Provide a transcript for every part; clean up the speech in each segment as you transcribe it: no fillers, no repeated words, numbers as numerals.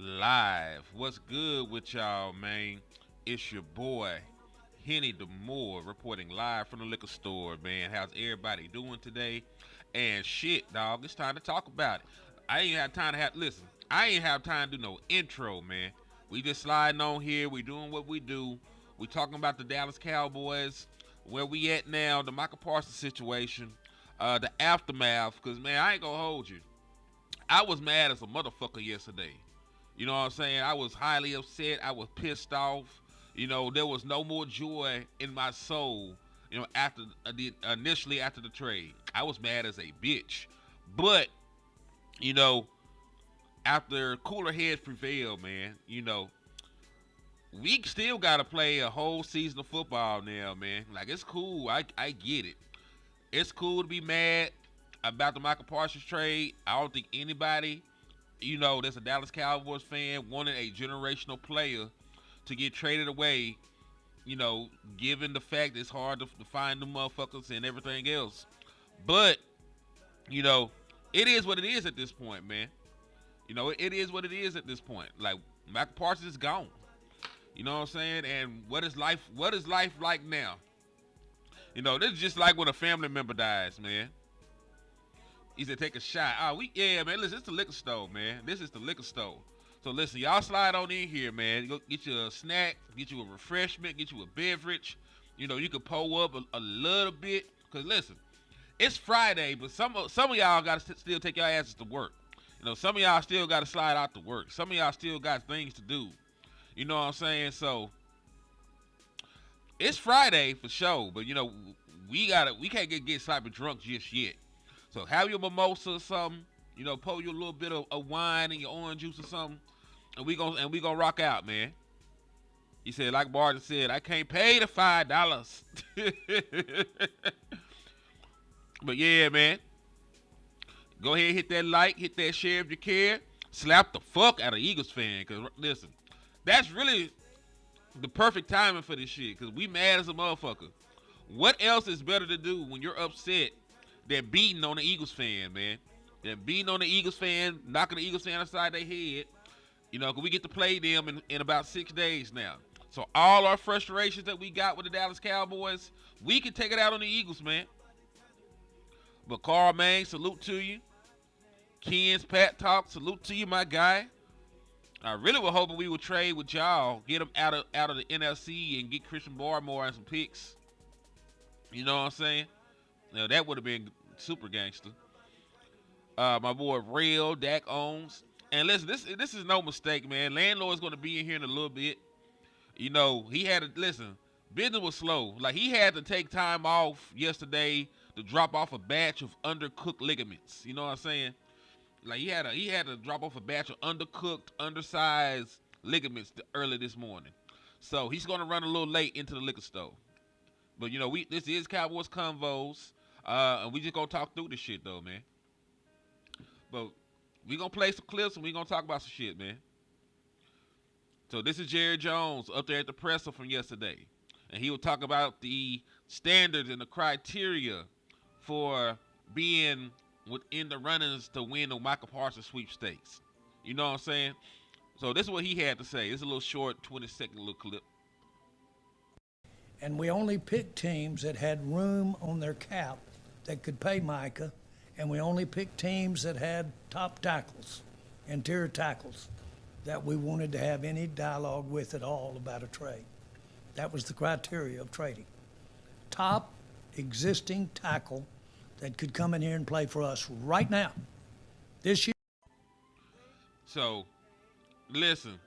Live. What's good with y'all, man? It's your boy, Henny DeMoore, reporting live from the liquor store, man. How's everybody doing today? And shit, dog, it's time to talk about it. I ain't have time to listen, I ain't have time to do no intro, man. We just sliding on here. We doing what we do. We talking about the Dallas Cowboys, where we at now, the Micah Parsons situation, the aftermath, because, man, I ain't gonna hold you. I was mad as a motherfucker yesterday. You know what I'm saying? I was highly upset. I was pissed off. There was no more joy in my soul. After initially after the trade, I was mad as a bitch. But you know, after cooler heads prevail, man, we still gotta play a whole season of football now, man. Like, it's cool. I get it. It's cool to be mad about the Michael Parsons trade. I don't think anybody, that's a Dallas Cowboys fan wanted a generational player to get traded away, given the fact it's hard to find the motherfuckers and everything else. But, it is what it is at this point, man. It is what it is at this point. Like, Michael Parsons is gone. You know what I'm saying? And what is life like now? This is just like when a family member dies, man. He said, take a shot. Man, listen, it's the liquor store, man. This is the liquor store. So listen, y'all slide on in here, man. Go get you a snack, get you a refreshment, get you a beverage. You can pull up a little bit. Because listen, it's Friday, but some of y'all got to still take your asses to work. Some of y'all still got to slide out to work. Some of y'all still got things to do. You know what I'm saying? So it's Friday for sure, but we can't get sloppy drunk just yet. So have your mimosa or something, pour you a little bit of wine and your orange juice or something, and we gonna rock out, man. He said, like Barton said, I can't pay the $5. But yeah, man. Go ahead, hit that like, hit that share if you care. Slap the fuck out of Eagles fan, cause listen, that's really the perfect timing for this shit, cause we mad as a motherfucker. What else is better to do when you're upset than beating on the Eagles fan, man? Than beating on the Eagles fan, knocking the Eagles fan aside their head. Cause we get to play them in about 6 days now. So all our frustrations that we got with the Dallas Cowboys, we can take it out on the Eagles, man. But Carl, man, salute to you. Ken's Pat Talk, salute to you, my guy. I really was hoping we would trade with y'all, get him out of the NFC and get Christian Barmore and some picks. You know what I'm saying? Now that would have been super gangster. My boy Real, Dak owns. And listen, this is no mistake, man. LandLord is going to be in here in a little bit. He had to listen. Business was slow. Like, he had to take time off yesterday to drop off a batch of undercooked ligaments. You know what I'm saying? Like, he had to drop off a batch of undercooked, undersized ligaments early this morning. So he's going to run a little late into the liquor store. But this is Cowboys Convos, and we just gonna talk through this shit though, man. But we gonna play some clips and we gonna talk about some shit, man. So this is Jerry Jones up there at the presser from yesterday, and he will talk about the standards and the criteria for being within the runnings to win the Michael Parsons sweepstakes. You know what I'm saying? So this is what he had to say. It's a little short, 20-second little clip. And we only picked teams that had room on their cap that could pay Micah, and we only picked teams that had top tackles, interior tackles, that we wanted to have any dialogue with at all about a trade. That was the criteria of trading. Top existing tackle that could come in here and play for us right now, this year. So, listen.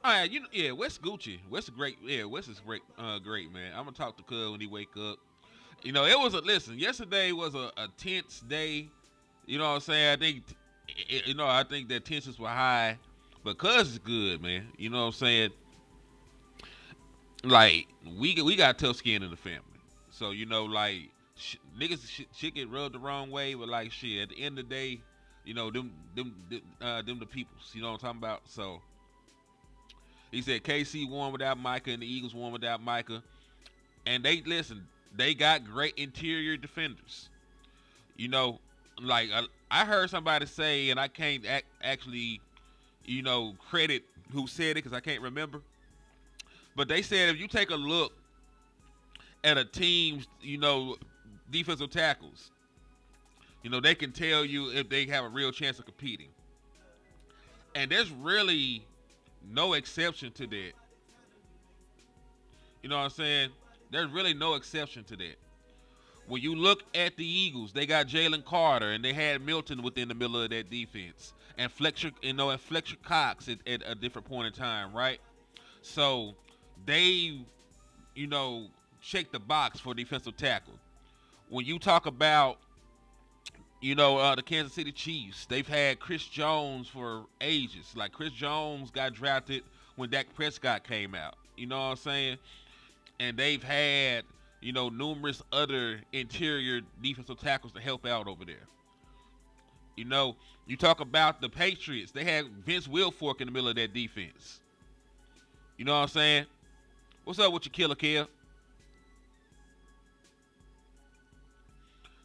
All right, Wes Gucci. Wes is great. Yeah, Wes is great, man. I'm gonna talk to Cuz when he wake up. It was yesterday was a tense day. You know what I'm saying? I think that tensions were high, but Cuz is good, man. You know what I'm saying? Like, we got tough skin in the family. So, niggas shit get rubbed the wrong way, but like shit, at the end of the day, them the peoples. You know what I'm talking about? So he said KC won without Micah and the Eagles won without Micah. And they got great interior defenders. I heard somebody say, and I can't actually credit who said it because I can't remember. But they said if you take a look at a team's, defensive tackles, they can tell you if they have a real chance of competing. And there's really no exception to that. You know what I'm saying? There's really no exception to that. When you look at the Eagles, they got Jalen Carter and they had Milton within the middle of that defense, and Fletcher, and Fletcher Cox at a different point in time, right? So they, check the box for defensive tackle. When you talk about, the Kansas City Chiefs, they've had Chris Jones for ages. Like Chris Jones got drafted when Dak Prescott came out. You know what I'm saying? And they've had, numerous other interior defensive tackles to help out over there. You talk about the Patriots. They had Vince Wilfork in the middle of that defense. You know what I'm saying? What's up with your killer, Kill?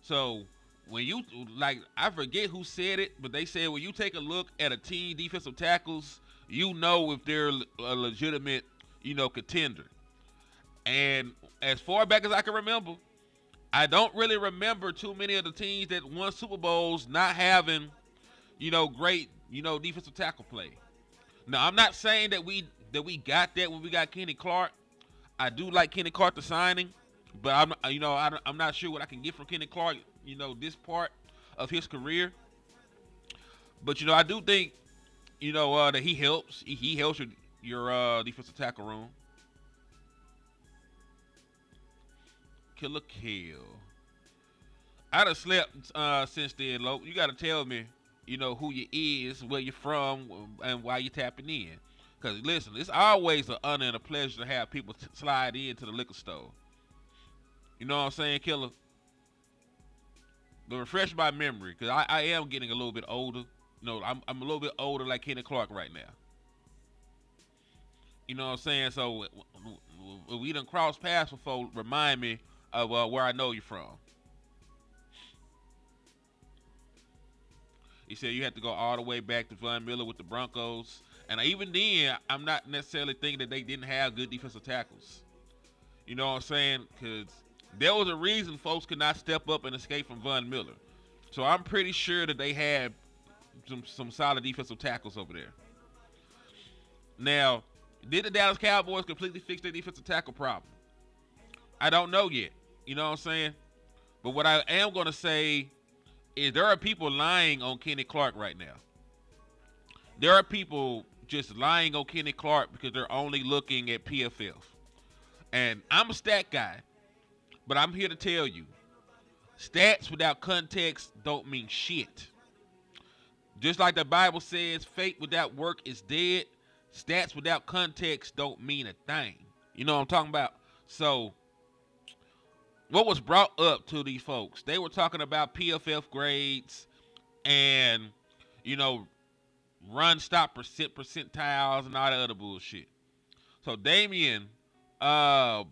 So, when you, I forget who said it, but they said when you take a look at a team defensive tackles, if they're a legitimate, contender. And as far back as I can remember, I don't really remember too many of the teams that won Super Bowls not having, great, defensive tackle play. Now, I'm not saying that we got that when we got Kenny Clark. I do like Kenny Clark the signing, but I'm not sure what I can get from Kenny Clark, this part of his career. But I do think, that he helps. He helps your defensive tackle room. Killer Kill. I done slept since then, Lo. You gotta tell me, who you is, where you're from, and why you tapping in. Cause listen, it's always an honor and a pleasure to have people slide into the liquor store. You know what I'm saying, Killer? But refresh my memory, cause I am getting a little bit older. I'm a little bit older like Kenny Clark right now. You know what I'm saying? So we done crossed paths before. Remind me of where I know you from. He said you have to go all the way back to Von Miller with the Broncos. And even then, I'm not necessarily thinking that they didn't have good defensive tackles. You know what I'm saying? Because there was a reason folks could not step up and escape from Von Miller. So I'm pretty sure that they had some solid defensive tackles over there. Now, did the Dallas Cowboys completely fix their defensive tackle problem? I don't know yet. You know what I'm saying? But what I am going to say is there are people lying on Kenny Clark right now. There are people just lying on Kenny Clark because they're only looking at PFF. And I'm a stat guy, but I'm here to tell you, stats without context don't mean shit. Just like the Bible says, faith without work is dead. Stats without context don't mean a thing. You know what I'm talking about? So, what was brought up to these folks? They were talking about PFF grades and, run stop percentiles and all that other bullshit. So, Damien, I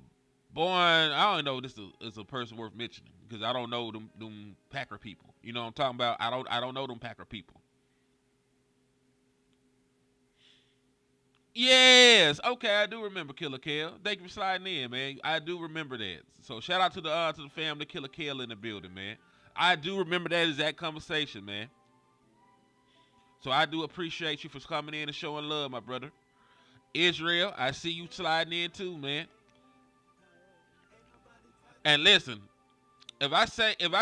don't know if this is a person worth mentioning because I don't know them Packer people. You know what I'm talking about? I don't know them Packer people. Yes, okay, I do remember Killer Kale. Thank you for sliding in, man. I do remember that. So shout out to the family, Killer Kale in the building, man. I do remember that exact conversation, man. So I do appreciate you for coming in and showing love, my brother. Israel, I see you sliding in too, man. And listen, if I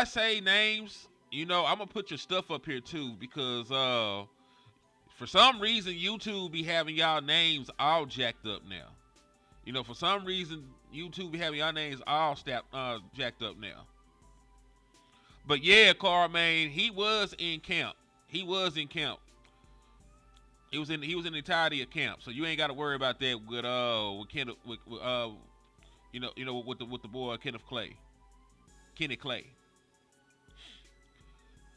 say names, I'm gonna put your stuff up here too because for some reason, YouTube be having y'all names all jacked up now. For some reason, YouTube be having y'all names all jacked up now. But yeah, Carl, man, he was in camp. He was in camp. He was in the entirety of camp. So you ain't got to worry about that with Kenneth, with the boy Kenny Clay.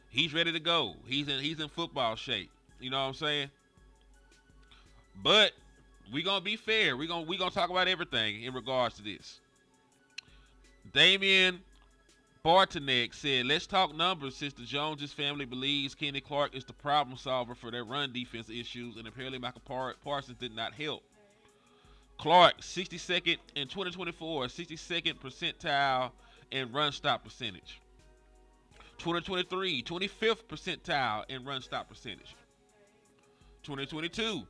He's ready to go. He's in football shape. You know what I'm saying? But we gonna be fair. We gonna talk about everything in regards to this. Damien Bartonek said, let's talk numbers since the Joneses family believes Kenny Clark is the problem solver for their run defense issues, and apparently Michael Parsons did not help. Clark, 62nd in 2024, 62nd percentile in run stop percentage. 2023, 25th percentile in run stop percentage. 2022,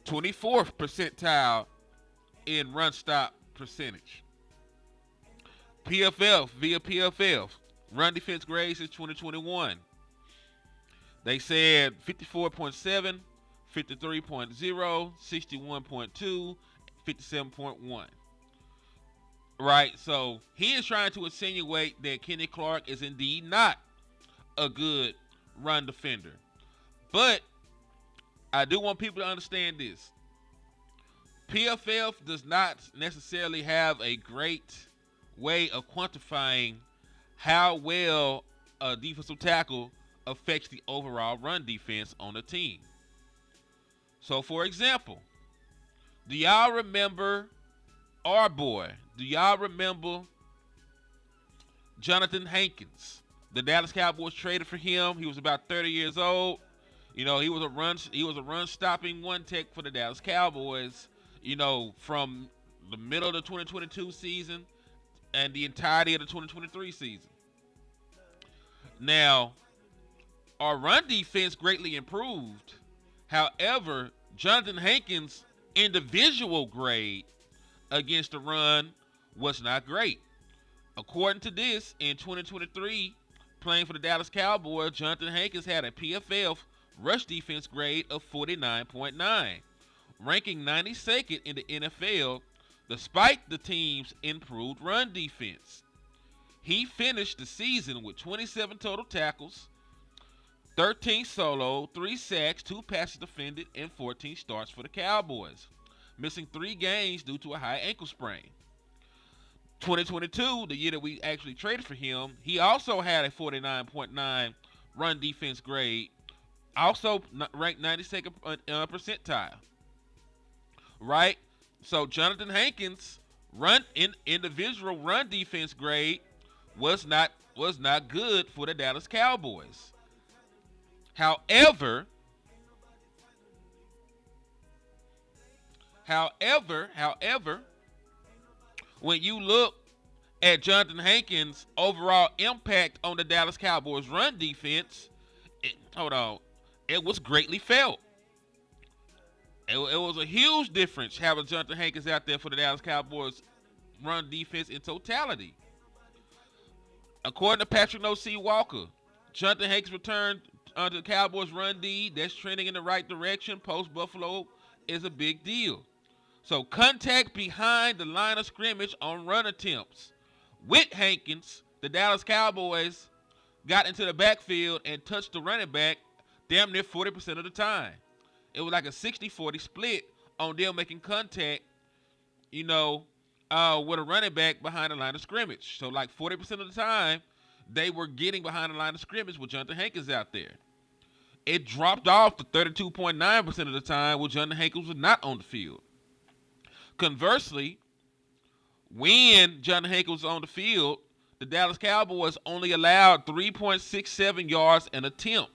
24th percentile in run stop percentage. PFF, via PFF, run defense grades since 2021. They said 54.7, 53.0, 61.2, 57.1. Right? So he is trying to insinuate that Kenny Clark is indeed not a good run defender. But I do want people to understand this. PFF does not necessarily have a great way of quantifying how well a defensive tackle affects the overall run defense on a team. So, for example, do y'all remember our boy? Do y'all remember Jonathan Hankins? The Dallas Cowboys traded for him. He was about 30 years old. You know, he was a run stopping one tech for the Dallas Cowboys, you know, from the middle of the 2022 season and the entirety of the 2023 season. Now, our run defense greatly improved. However, Jonathan Hankins' individual grade against the run was not great. According to this, in 2023, playing for the Dallas Cowboys, Jonathan Hankins had a PFF rush defense grade of 49.9, ranking 92nd in the NFL despite the team's improved run defense. He finished the season with 27 total tackles, 13 solo, 3 sacks, 2 passes defended, and 14 starts for the Cowboys, missing 3 games due to a high ankle sprain. 2022, the year that we actually traded for him, he also had a 49.9 run defense grade, also ranked 92nd percentile. Right? So Jonathan Hankins' individual run defense grade was not good for the Dallas Cowboys. However, when you look at Jonathan Hankins' overall impact on the Dallas Cowboys run defense, it was greatly felt. It was a huge difference having Jonathan Hankins out there for the Dallas Cowboys run defense in totality. According to Patrick O.C. Walker, Jonathan Hankins returned to the Cowboys run D. That's trending in the right direction. Post-Buffalo is a big deal. So contact behind the line of scrimmage on run attempts. With Hankins, the Dallas Cowboys got into the backfield and touched the running back damn near 40% of the time. It was like a 60-40 split on them making contact, with a running back behind the line of scrimmage. So like 40% of the time, they were getting behind the line of scrimmage with Jonathan Hankins out there. It dropped off to 32.9% of the time when Jonathan Hankins was not on the field. Conversely, when Jonathan Hankins was on the field, the Dallas Cowboys only allowed 3.67 yards an attempt.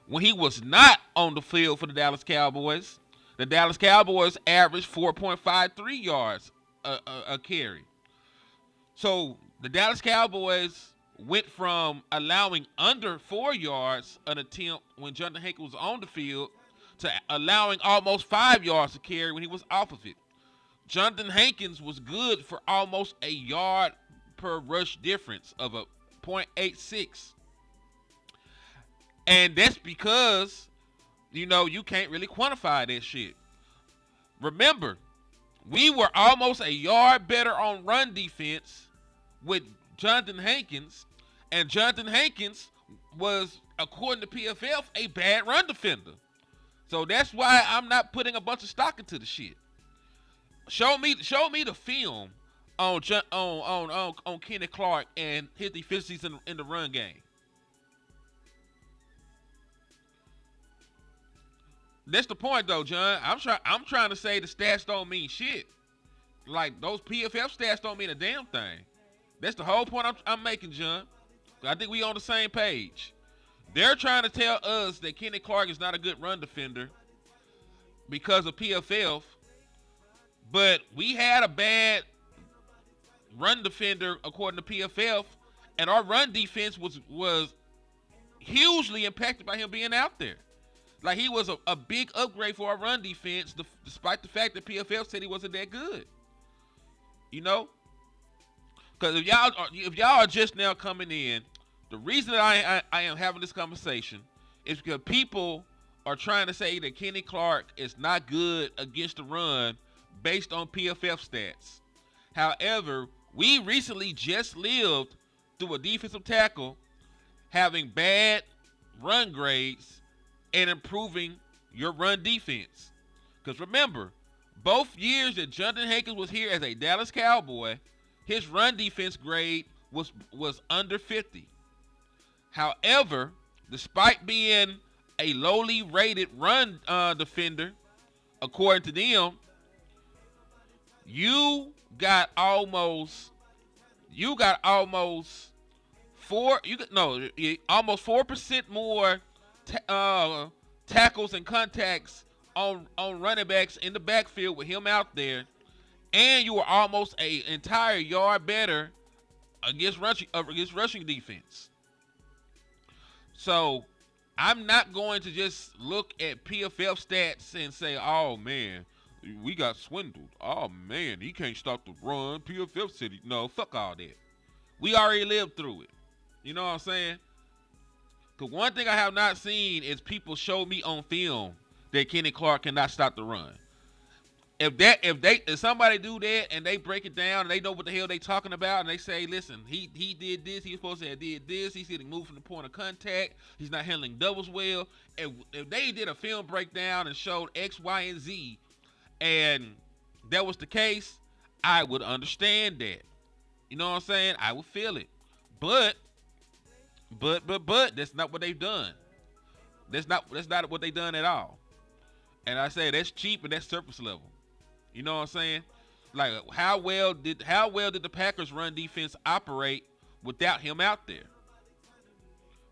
When he was not on the field for the Dallas Cowboys averaged 4.53 yards a carry. So the Dallas Cowboys went from allowing under 4 yards an attempt when Jonathan Hankins was on the field to allowing almost 5 yards a carry when he was off of it. Jonathan Hankins was good for almost a yard per rush difference of a 0.86. And that's because, you can't really quantify that shit. Remember, we were almost a yard better on run defense with Jonathan Hankins, and Jonathan Hankins was, according to PFF, a bad run defender. So that's why I'm not putting a bunch of stock into the shit. Show me the film on Kenny Clark and his deficiencies in the run game. That's the point, though, John. I'm trying to say the stats don't mean shit. Like, those PFF stats don't mean a damn thing. That's the whole point I'm making, John. I think we on the same page. They're trying to tell us that Kenny Clark is not a good run defender because of PFF, but we had a bad run defender according to PFF, and our run defense was hugely impacted by him being out there. Like, he was a big upgrade for our run defense, despite the fact that PFF said he wasn't that good. You know, because if y'all are just now coming in, the reason that I am having this conversation is because people are trying to say that Kenny Clark is not good against the run based on PFF stats. However, we recently just lived through a defensive tackle having bad run grades and improving your run defense. Because remember, both years that Jonathan Hankins was here as a Dallas Cowboy, his run defense grade was under 50. However, despite being a lowly rated run defender, according to them, you got almost almost 4% more tackles and contacts on running backs in the backfield with him out there, and you were almost an entire yard better against rushing defense. So I'm not going to just look at PFF stats and say, oh man, we got swindled. Oh man, he can't stop the run. PFF said, no, fuck all that. We already lived through it. You know what I'm saying? Because one thing I have not seen is people show me on film that Kenny Clark cannot stop the run. If somebody do that and they break it down and they know what the hell they talking about and they say, listen, he did this, he was supposed to have did this, he's getting moved from the point of contact, he's not handling doubles well. If they did a film breakdown and showed X, Y, and Z, and that was the case, I would understand that. You know what I'm saying? I would feel it. But that's not what they've done. That's not what they've done at all. And I say that's cheap and that's surface level. You know what I'm saying? Like, how well did the Packers run defense operate without him out there?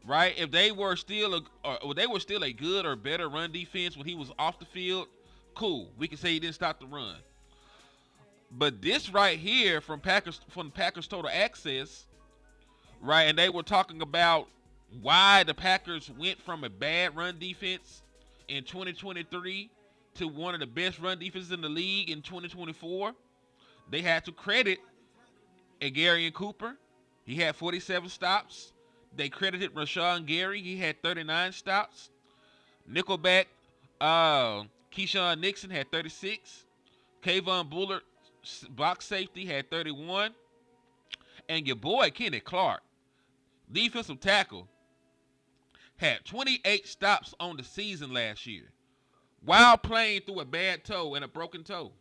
Right? If they were still a good or better run defense when he was off the field, cool. We can say he didn't stop the run. But this right here from Packers Total Access, right? And they were talking about why the Packers went from a bad run defense in 2023 to one of the best run defenses in the league in 2024. They had to credit Gary Cooper. He had 47 stops. They credited Rashawn Gary. He had 39 stops. Nickelback, Keyshawn Nixon had 36. Kayvon Bullard, box safety, had 31. And your boy Kenny Clark, defensive tackle, had 28 stops on the season last year while playing through a bad toe and a broken toe.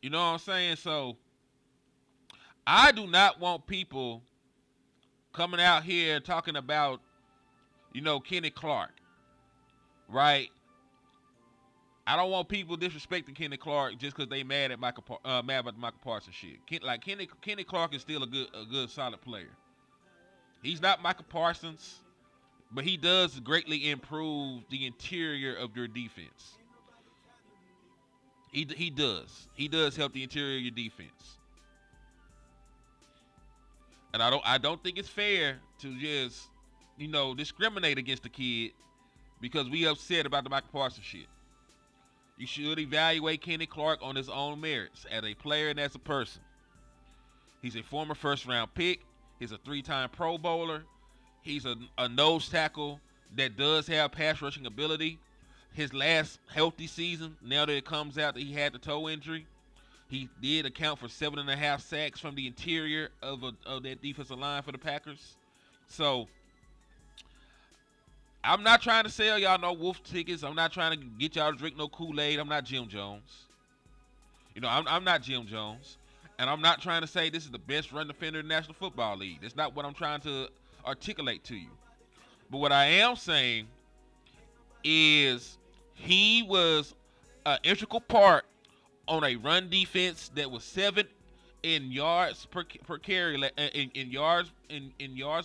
You know what I'm saying? So I do not want people coming out here talking about, Kenny Clark, right? I don't want people disrespecting Kenny Clark just because they mad at mad about the Michael Parsons shit. Kenny Clark is still a good solid player. He's not Michael Parsons, but he does greatly improve the interior of your defense. He does. He does help the interior of your defense. And I don't think it's fair to just, discriminate against the kid because we upset about the Michael Parsons shit. You should evaluate Kenny Clark on his own merits as a player and as a person. He's a former first-round pick. He's a 3-time Pro Bowler. He's a nose tackle that does have pass rushing ability. His last healthy season, now that it comes out that he had the toe injury, he did account for 7.5 sacks from the interior of that defensive line for the Packers. So I'm not trying to sell y'all no wolf tickets. I'm not trying to get y'all to drink no Kool-Aid. I'm not Jim Jones. I'm not Jim Jones. And I'm not trying to say this is the best run defender in the National Football League. That's not what I'm trying to articulate to you. But what I am saying is he was an integral part on a run defense that was seventh in yards per carry, in yards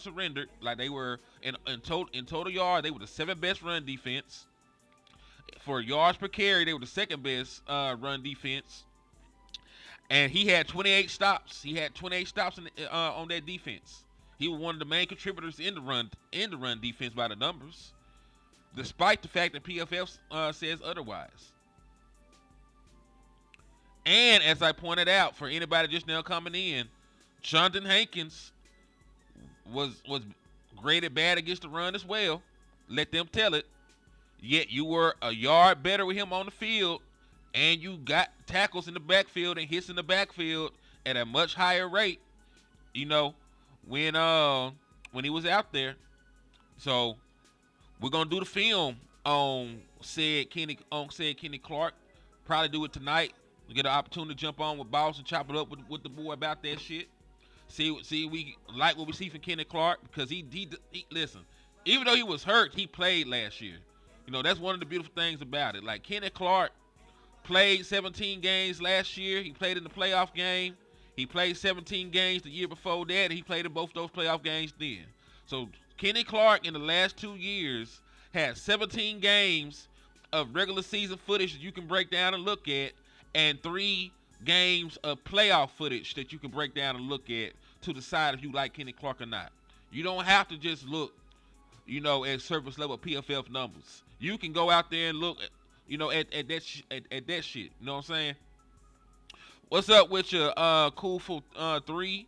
surrendered. Like they were in total yard, they were the seventh best run defense. For yards per carry, they were the second best run defense. And he had 28 stops. He had 28 stops on that defense. He was one of the main contributors in the run defense by the numbers, despite the fact that PFF says otherwise. And as I pointed out, for anybody just now coming in, Jonathan Hankins was graded bad against the run as well. Let them tell it. Yet you were a yard better with him on the field, and you got tackles in the backfield and hits in the backfield at a much higher rate. You know, when he was out there. So we're gonna do the film on said Kenny Clark. Probably do it tonight. We get an opportunity to jump on with Boss and chop it up with the boy about that shit. See we like what we see from Kenny Clark, because he listen. Even though he was hurt, he played last year. You know, that's one of the beautiful things about it. Like, Kenny Clark played 17 games last year. He played in the playoff game. He played 17 games the year before that. And he played in both those playoff games then. So Kenny Clark in the last 2 years had 17 games of regular season footage that you can break down and look at, and 3 games of playoff footage that you can break down and look at to decide if you like Kenny Clark or not. You don't have to just look, at surface level PFF numbers. You can go out there and look, at that shit. You know what I'm saying? What's up with your cool for 3?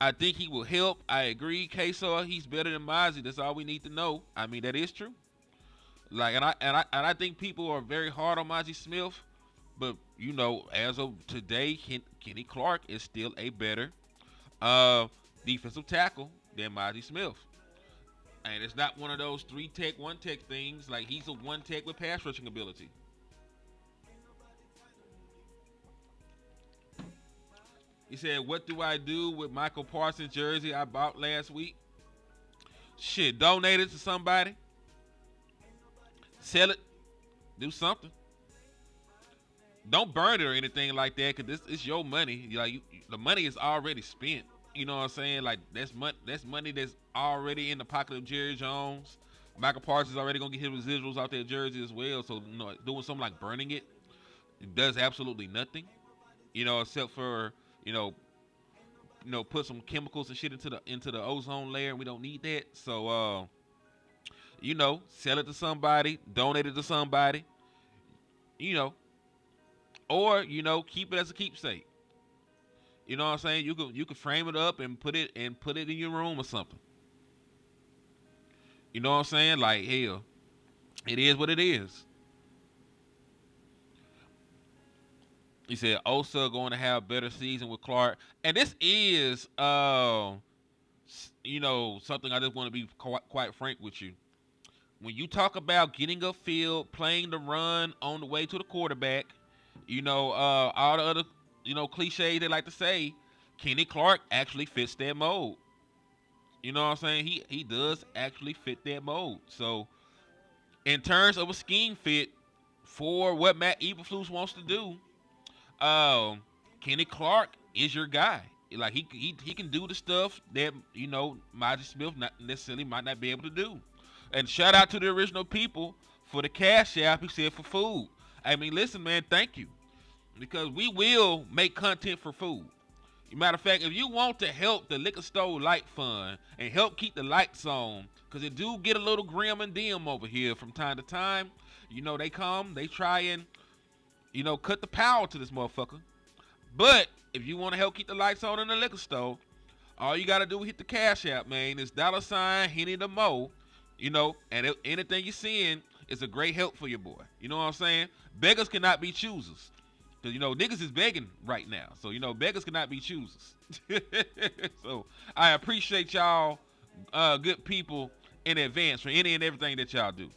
I think he will help. I agree, Queso. He's better than Mozzie. That's all we need to know. I mean, that is true. Like, and I think people are very hard on Mozzie Smith, but as of today, Kenny Clark is still a better defensive tackle than Mozzie Smith. And it's not one of those 3-tech, 1-tech things. Like, he's a 1-tech with pass rushing ability. He said, what do I do with Michael Parsons jersey I bought last week? Shit, donate it to somebody. Sell it. Do something. Don't burn it or anything like that, because it's your money. Like, the money is already spent. You know what I'm saying? Like, that's money that's already in the pocket of Jerry Jones. Michael Parsons is already going to get his residuals out there jersey as well. So, doing something like burning it does absolutely nothing. Except for, put some chemicals and shit into the ozone layer. We don't need that. So, sell it to somebody, donate it to somebody, or, keep it as a keepsake. You know what I'm saying? You can frame it up and put it in your room or something. You know what I'm saying? Like, hell, it is what it is. He said Osa going to have a better season with Clark, and this is something I just want to be quite frank with you. When you talk about getting upfield, playing the run on the way to the quarterback, all the other cliches they like to say, Kenny Clark actually fits that mold. You know what I'm saying? He does actually fit that mold. So, in terms of a scheme fit for what Matt Eberflus wants to do, Kenny Clark is your guy. Like, he can do the stuff that Mozzie Smith not necessarily might not be able to do. And shout out to the original people for the cash app. He said for food. I mean, listen, man, thank you. Because we will make content for food. Matter of fact, if you want to help the Liquor Store Light Fund and help keep the lights on, because it do get a little grim and dim over here from time to time. They come, they try and, cut the power to this motherfucker. But if you want to help keep the lights on in the liquor store, all you got to do is hit the cash app, man. It's $ Henny the Mo, and anything you're seeing is a great help for your boy. You know what I'm saying? Beggars cannot be choosers. Because, niggas is begging right now. So, beggars cannot be choosers. So, I appreciate y'all good people in advance for any and everything that y'all do.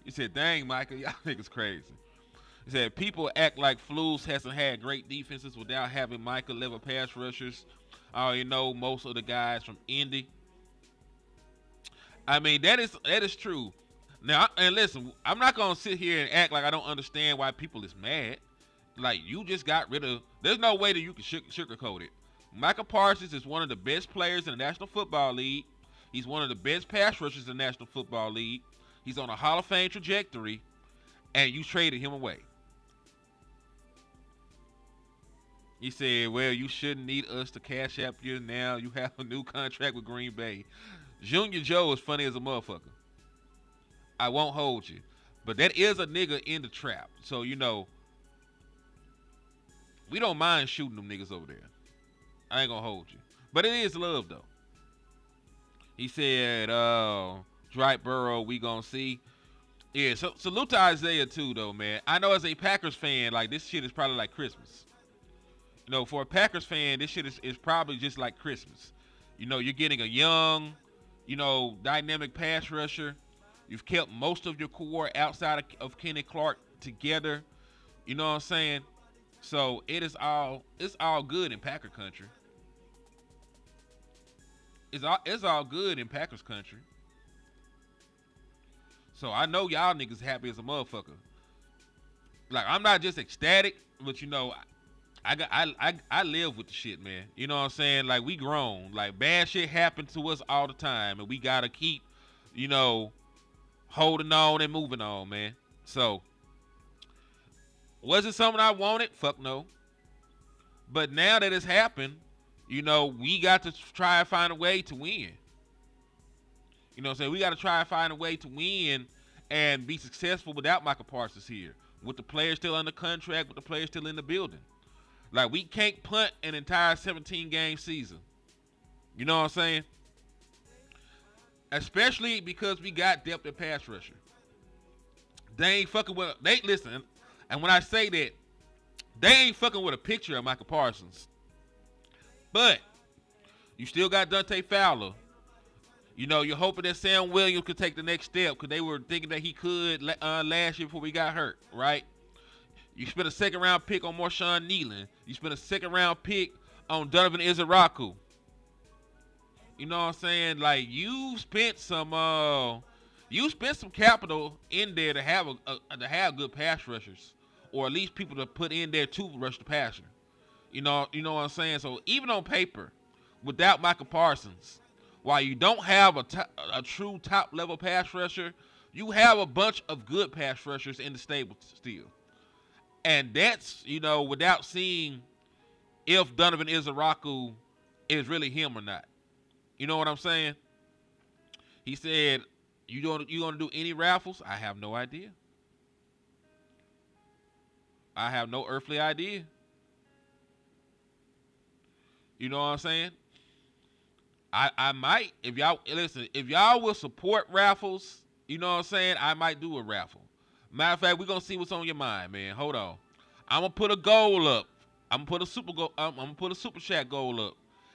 He said, dang, Micah, y'all niggas crazy. He said, people act like Flus hasn't had great defenses without having Micah level pass rushers. I already know most of the guys from Indy. I mean, that is true. Now, and listen, I'm not gonna sit here and act like I don't understand why people is mad. Like you just got rid of. There's no way that you can sugarcoat it. Micah Parsons is one of the best players in the National Football League. He's one of the best pass rushers in the National Football League. He's on a Hall of Fame trajectory, and you traded him away. He said, well, you shouldn't need us to cash app you now. You have a new contract with Green Bay. Junior Joe is funny as a motherfucker. I won't hold you. But that is a nigga in the trap. So, we don't mind shooting them niggas over there. I ain't gonna hold you. But it is love, though. He said, Dwight Burrow, we gonna see. Yeah, so salute to Isaiah, too, though, man. I know as a Packers fan, like, this shit is probably like Christmas. For a Packers fan, this shit is probably just like Christmas. You're getting a young, dynamic pass rusher. You've kept most of your core outside of Kenny Clark together. You know what I'm saying? So it's all good in Packer country. It's all good in Packers country. So I know y'all niggas happy as a motherfucker. Like, I'm not just ecstatic, but I live with the shit, man. You know what I'm saying? Like, we grown. Like, bad shit happens to us all the time, and we gotta keep, holding on and moving on, man. So, was it something I wanted? Fuck no. But now that it's happened, we got to try and find a way to win. You know what I'm saying? We got to try and find a way to win and be successful without Micah Parsons here. With the players still under contract, with the players still in the building. Like, we can't punt an entire 17-game season. You know what I'm saying? Especially because we got depth at pass rusher. They ain't fucking with... Listen, and when I say that, they ain't fucking with a picture of Micah Parsons. But you still got Dante Fowler. You're hoping that Sam Williams could take the next step because they were thinking that he could last year before we got hurt, right? You spent a second-round pick on Marshawn Nealon. You spent a second-round pick on Donovan Izaraku. You know what I'm saying? Like, you spent some capital in there to have good pass rushers, or at least people to put in there to rush the passer. You know what I'm saying? So even on paper, without Micah Parsons, while you don't have a true top-level pass rusher, you have a bunch of good pass rushers in the stable still. And that's, without seeing if Donovan Izaraku is really him or not. You know what I'm saying? He said, you going to do any raffles? I have no idea. I have no earthly idea. You know what I'm saying? I might, if y'all will support raffles, you know what I'm saying, I might do a raffle. Matter of fact, we're gonna see what's on your mind, man. Hold on. I'm gonna put a goal up. I'm gonna put a super chat goal up.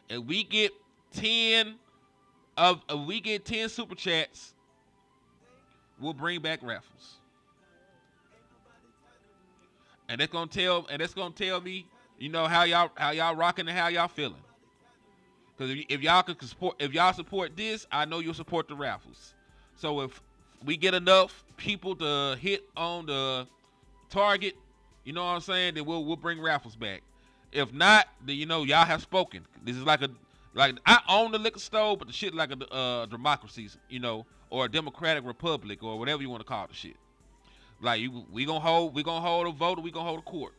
If we get 10 super chats, we'll bring back raffles. And that's gonna tell me, how y'all rocking and how y'all feeling. Because if y'all support this, I know you'll support the raffles. So if we get enough people to hit on the target, you know what I'm saying, then we'll bring raffles back. If not, then y'all have spoken. This is like I own the liquor store, but the shit like a democracy, or a democratic republic, or whatever you want to call the shit. Like we gonna hold a vote, or we gonna hold a court.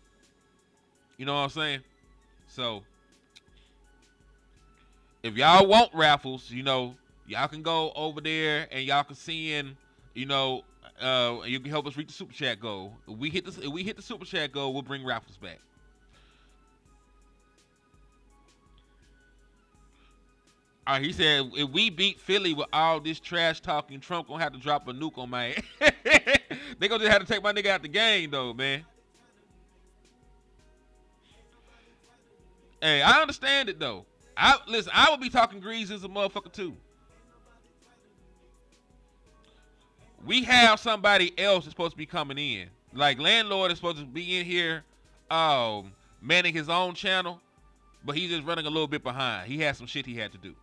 You know what I'm saying? So if y'all want raffles, y'all can go over there and y'all can send, you can help us reach the super chat goal. If we hit the super chat goal, we'll bring raffles back. All right, he said, if we beat Philly with all this trash talking, Trump gonna have to drop a nuke on my ass. They gonna just have to take my nigga out the game, though, man. Hey, I understand it, though. I would be talking grease as a motherfucker, too. We have somebody else that's supposed to be coming in. Like, LandLord is supposed to be in here manning his own channel, but he's just running a little bit behind. He had some shit he had to do.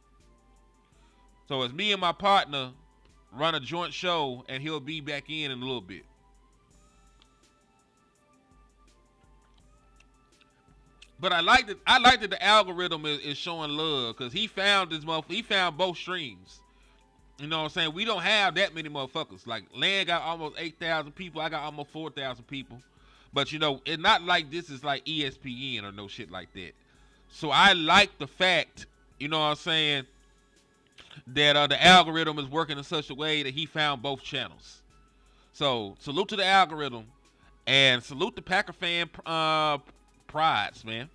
So it's me and my partner run a joint show, and he'll be back in a little bit. But I like that. I like that the algorithm is showing love because he found this motherfucker. He found both streams. You know what I'm saying? We don't have that many motherfuckers. Like Land got almost 8,000 people. I got almost 4,000 people. But you know, it's not like this is like ESPN or no shit like that. So I like the fact, you know what I'm saying, that the algorithm is working in such a way that he found both channels. So salute to the algorithm and salute the Packer fan prides, man.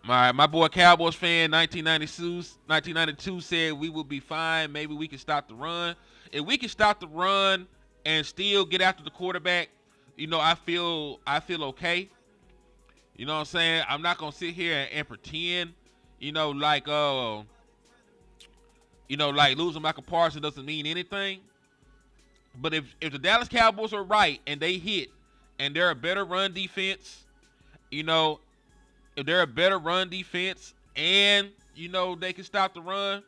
My boy Cowboys fan 1992 said we will be fine. Maybe we can stop the run. If we can stop the run and still get after the quarterback, you know, I feel okay. You know what I'm saying? I'm not gonna sit here and pretend, like losing Michael Parsons doesn't mean anything. But if the Dallas Cowboys are right and they hit and they're a better run defense, if they're a better run defense and, they can stop the run,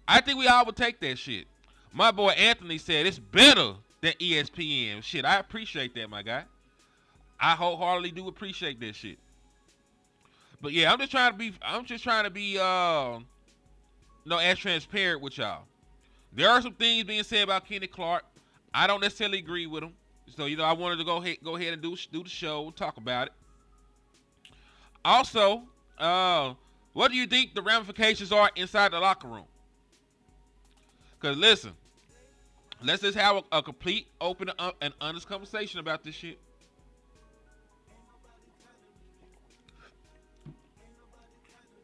I think we all would take that shit. My boy Anthony said it's better than ESPN. Shit, I appreciate that, my guy. I wholeheartedly do appreciate that shit. But yeah, I'm just trying to be as transparent with y'all. There are some things being said about Kenny Clark. I don't necessarily agree with him. So, I wanted to go ahead and do the show, talk about it. Also, what do you think the ramifications are inside the locker room? Because listen, let's just have a complete, open, and honest conversation about this shit.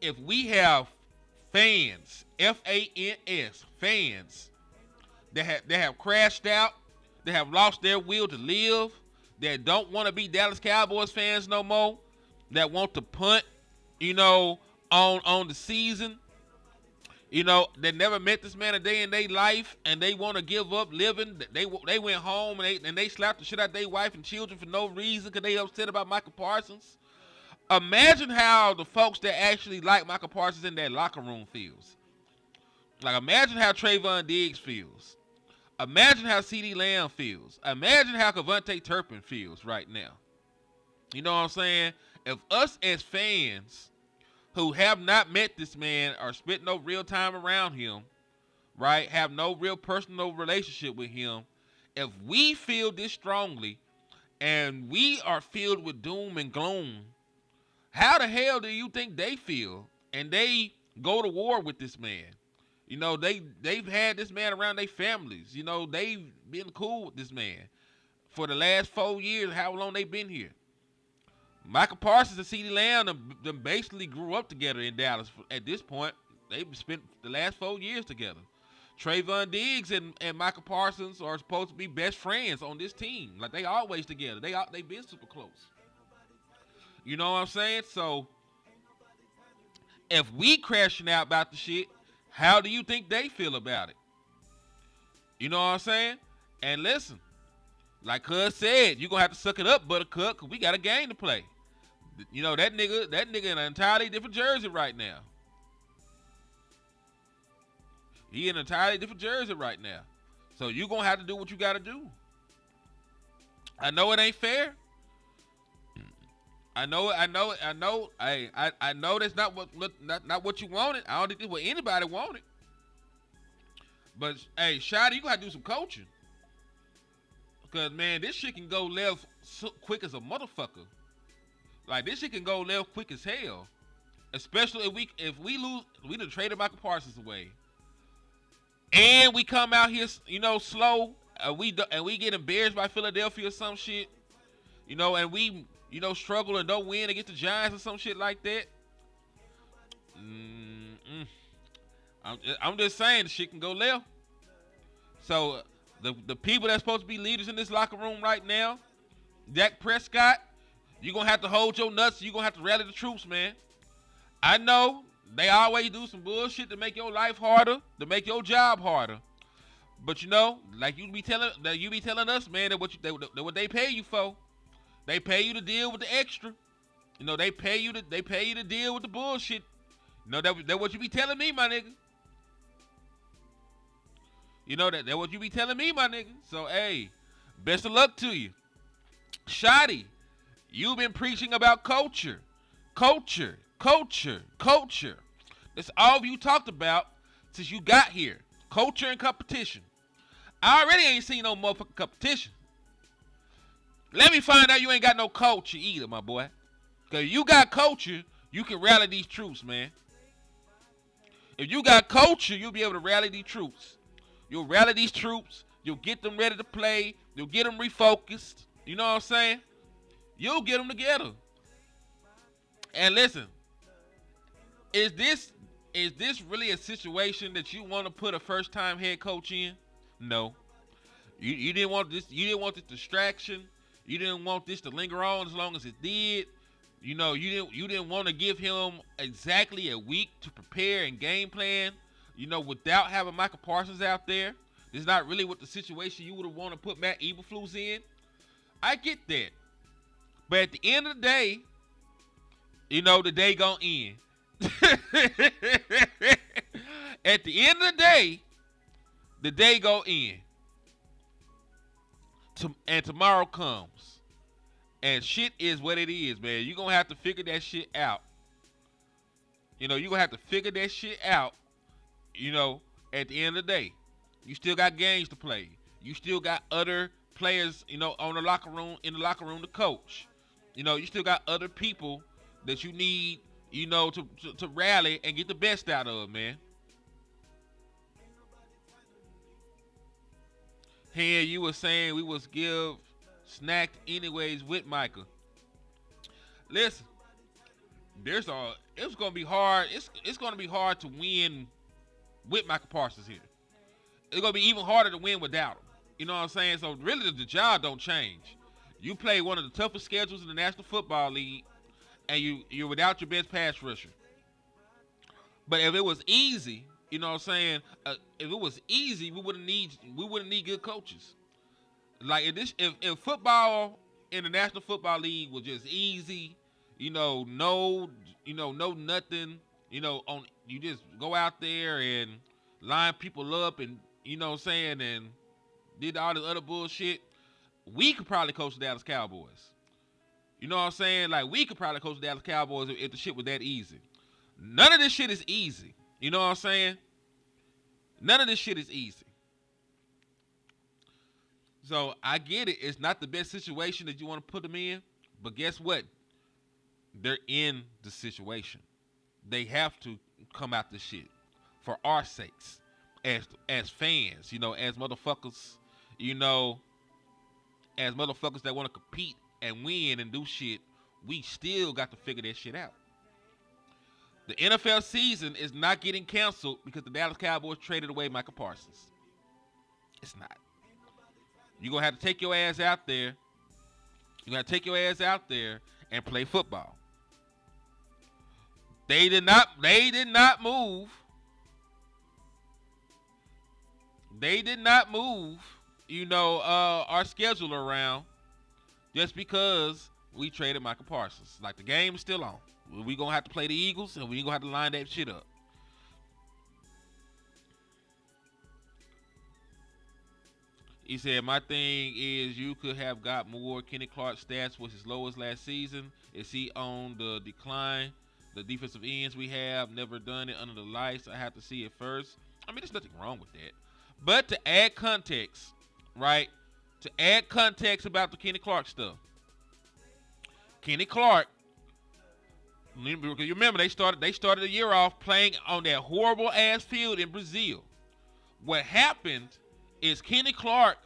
If we have fans, F-A-N-S, fans, that have crashed out, that have lost their will to live, that don't want to be Dallas Cowboys fans no more, that want to punt, on the season, that never met this man a day in their life, and they want to give up living. They went home and they slapped the shit out of their wife and children for no reason because they upset about Michael Parsons. Imagine how the folks that actually like Michael Parsons in that locker room feels. Like, imagine how Trayvon Diggs feels. Imagine how CeeDee Lamb feels. Imagine how Cavonte Turpin feels right now. You know what I'm saying? If us as fans who have not met this man or spent no real time around him, right, have no real personal relationship with him, if we feel this strongly and we are filled with doom and gloom, how the hell do you think they feel? And they go to war with this man. They've had this man around their families. They've been cool with this man for the last 4 years, how long they been here. Michael Parsons and CeeDee Lamb them basically grew up together in Dallas. At this point, they've spent the last 4 years together. Trayvon Diggs and Michael Parsons are supposed to be best friends on this team. Like, they always together. They been super close. You know what I'm saying? So, if we crashing out about the shit, how do you think they feel about it? You know what I'm saying? And listen, like Cuz said, you're going to have to suck it up, Buttercup, because we got a game to play. That nigga in an entirely different jersey right now. He in an entirely different jersey right now. So you're going to have to do what you got to do. I know it ain't fair. I know. Hey, I know that's not what you wanted. I don't think that's what anybody wanted. But hey, Shotty, you gotta do some coaching. Cause man, this shit can go left so quick as a motherfucker. Like, this shit can go left quick as hell. Especially if we lose, we done traded Michael Parsons away, and we come out here, slow. We get embarrassed by Philadelphia or some shit. And we. Struggle and don't win against the Giants or some shit like that. I'm just saying the shit can go left. So the people that's supposed to be leaders in this locker room right now, Dak Prescott, you're going to have to hold your nuts. You're going to have to rally the troops, man. I know they always do some bullshit to make your life harder, to make your job harder. But like you be telling us, man, that what they pay you for. They pay you to deal with the extra. They pay you to deal with the bullshit. That what you be telling me, my nigga. You know that what you be telling me, my nigga. So hey, best of luck to you. Shotty, you've been preaching about culture. Culture, culture, culture. That's all you talked about since you got here. Culture and competition. I already ain't seen no motherfucking competition. Let me find out you ain't got no culture either, my boy. Because you got culture, you can rally these troops, man. If you got culture, you'll be able to rally these troops. You'll rally these troops. You'll get them ready to play. You'll get them refocused. You know what I'm saying? You'll get them together. And listen, is this really a situation that you want to put a first-time head coach in? No. You didn't want this. You didn't want this distraction. You didn't want this to linger on as long as it did. You know, you didn't want to give him exactly a week to prepare and game plan. You know, without having Micah Parsons out there, this is not really what the situation you would have wanted to put Matt Eberflus in. I get that, but at the end of the day, you know, the day gonna end. At the end of the day gonna end. And tomorrow comes. And shit is what it is, man. You're going to have to figure that shit out. You know, you're going to have to figure that shit out, you know, at the end of the day. You still got games to play. You still got other players, you know, in the locker room to coach. You know, you still got other people that you need, you know, to rally and get the best out of, man. Here you were saying we was give snacked anyways with Micah. Listen, it's gonna be hard. It's gonna be hard to win with Micah Parsons here. It's gonna be even harder to win without him. You know what I'm saying? So really, the job don't change. You play one of the toughest schedules in the National Football League, and you're without your best pass rusher. But if it was easy, you know what I'm saying? If it was easy, we wouldn't need good coaches. Like if football in the National Football League was just easy, no nothing, you just go out there and line people up and you know what I'm saying, and did all this other bullshit, we could probably coach the Dallas Cowboys. You know what I'm saying? Like we could probably coach the Dallas Cowboys if the shit was that easy. None of this shit is easy. You know what I'm saying? None of this shit is easy. So I get it. It's not the best situation that you want to put them in. But guess what? They're in the situation. They have to come out this shit for our sakes. As fans, as motherfuckers, as motherfuckers that want to compete and win and do shit, we still got to figure that shit out. The NFL season is not getting canceled because the Dallas Cowboys traded away Micah Parsons. It's not. You're going to have to take your ass out there. You're going to take your ass out there and play football. They did not move. They did not move, our schedule around just because we traded Micah Parsons. Like, the game is still on. We're going to have to play the Eagles, and we're going to have to line that shit up. He said, my thing is you could have got more. Kenny Clark stats was his lowest last season. Is he on the decline? The defensive ends we have never done it under the lights. I have to see it first. I mean, there's nothing wrong with that. But to add context, right? To add context about the Kenny Clark stuff. Kenny Clark, you remember they started the year off playing on that horrible ass field in Brazil. What happened is Kenny Clark,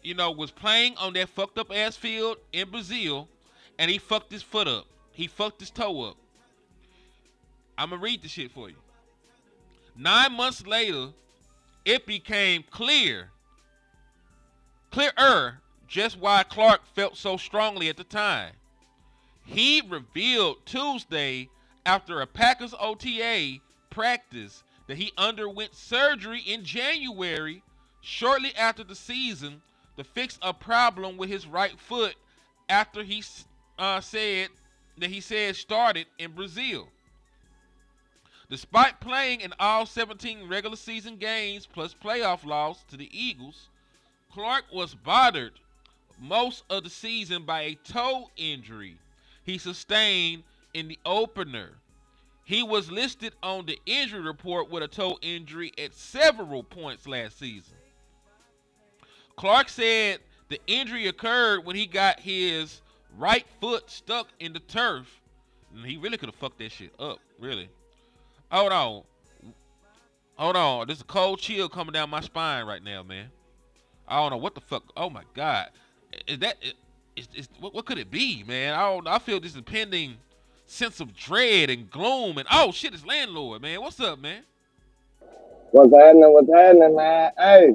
was playing on that fucked up ass field in Brazil, and he fucked his foot up. He fucked his toe up. I'm gonna read the shit for you. 9 months later, it became clearer just why Clark felt so strongly at the time. He revealed Tuesday after a Packers OTA practice that he underwent surgery in January shortly after the season to fix a problem with his right foot after he said started in Brazil. Despite playing in all 17 regular season games plus playoff loss to the Eagles, Clark was bothered most of the season by a toe injury he sustained in the opener. He was listed on the injury report with a toe injury at several points last season. Clark said the injury occurred when he got his right foot stuck in the turf. And he really could have fucked that shit up, really. Hold on. Hold on. There's a cold chill coming down my spine right now, man. I don't know what the fuck. Oh my God. Is that what could it be, man? I feel this impending sense of dread and gloom and oh shit, it's LandLord, man. What's up, man? What's happening? What's happening, man? Hey,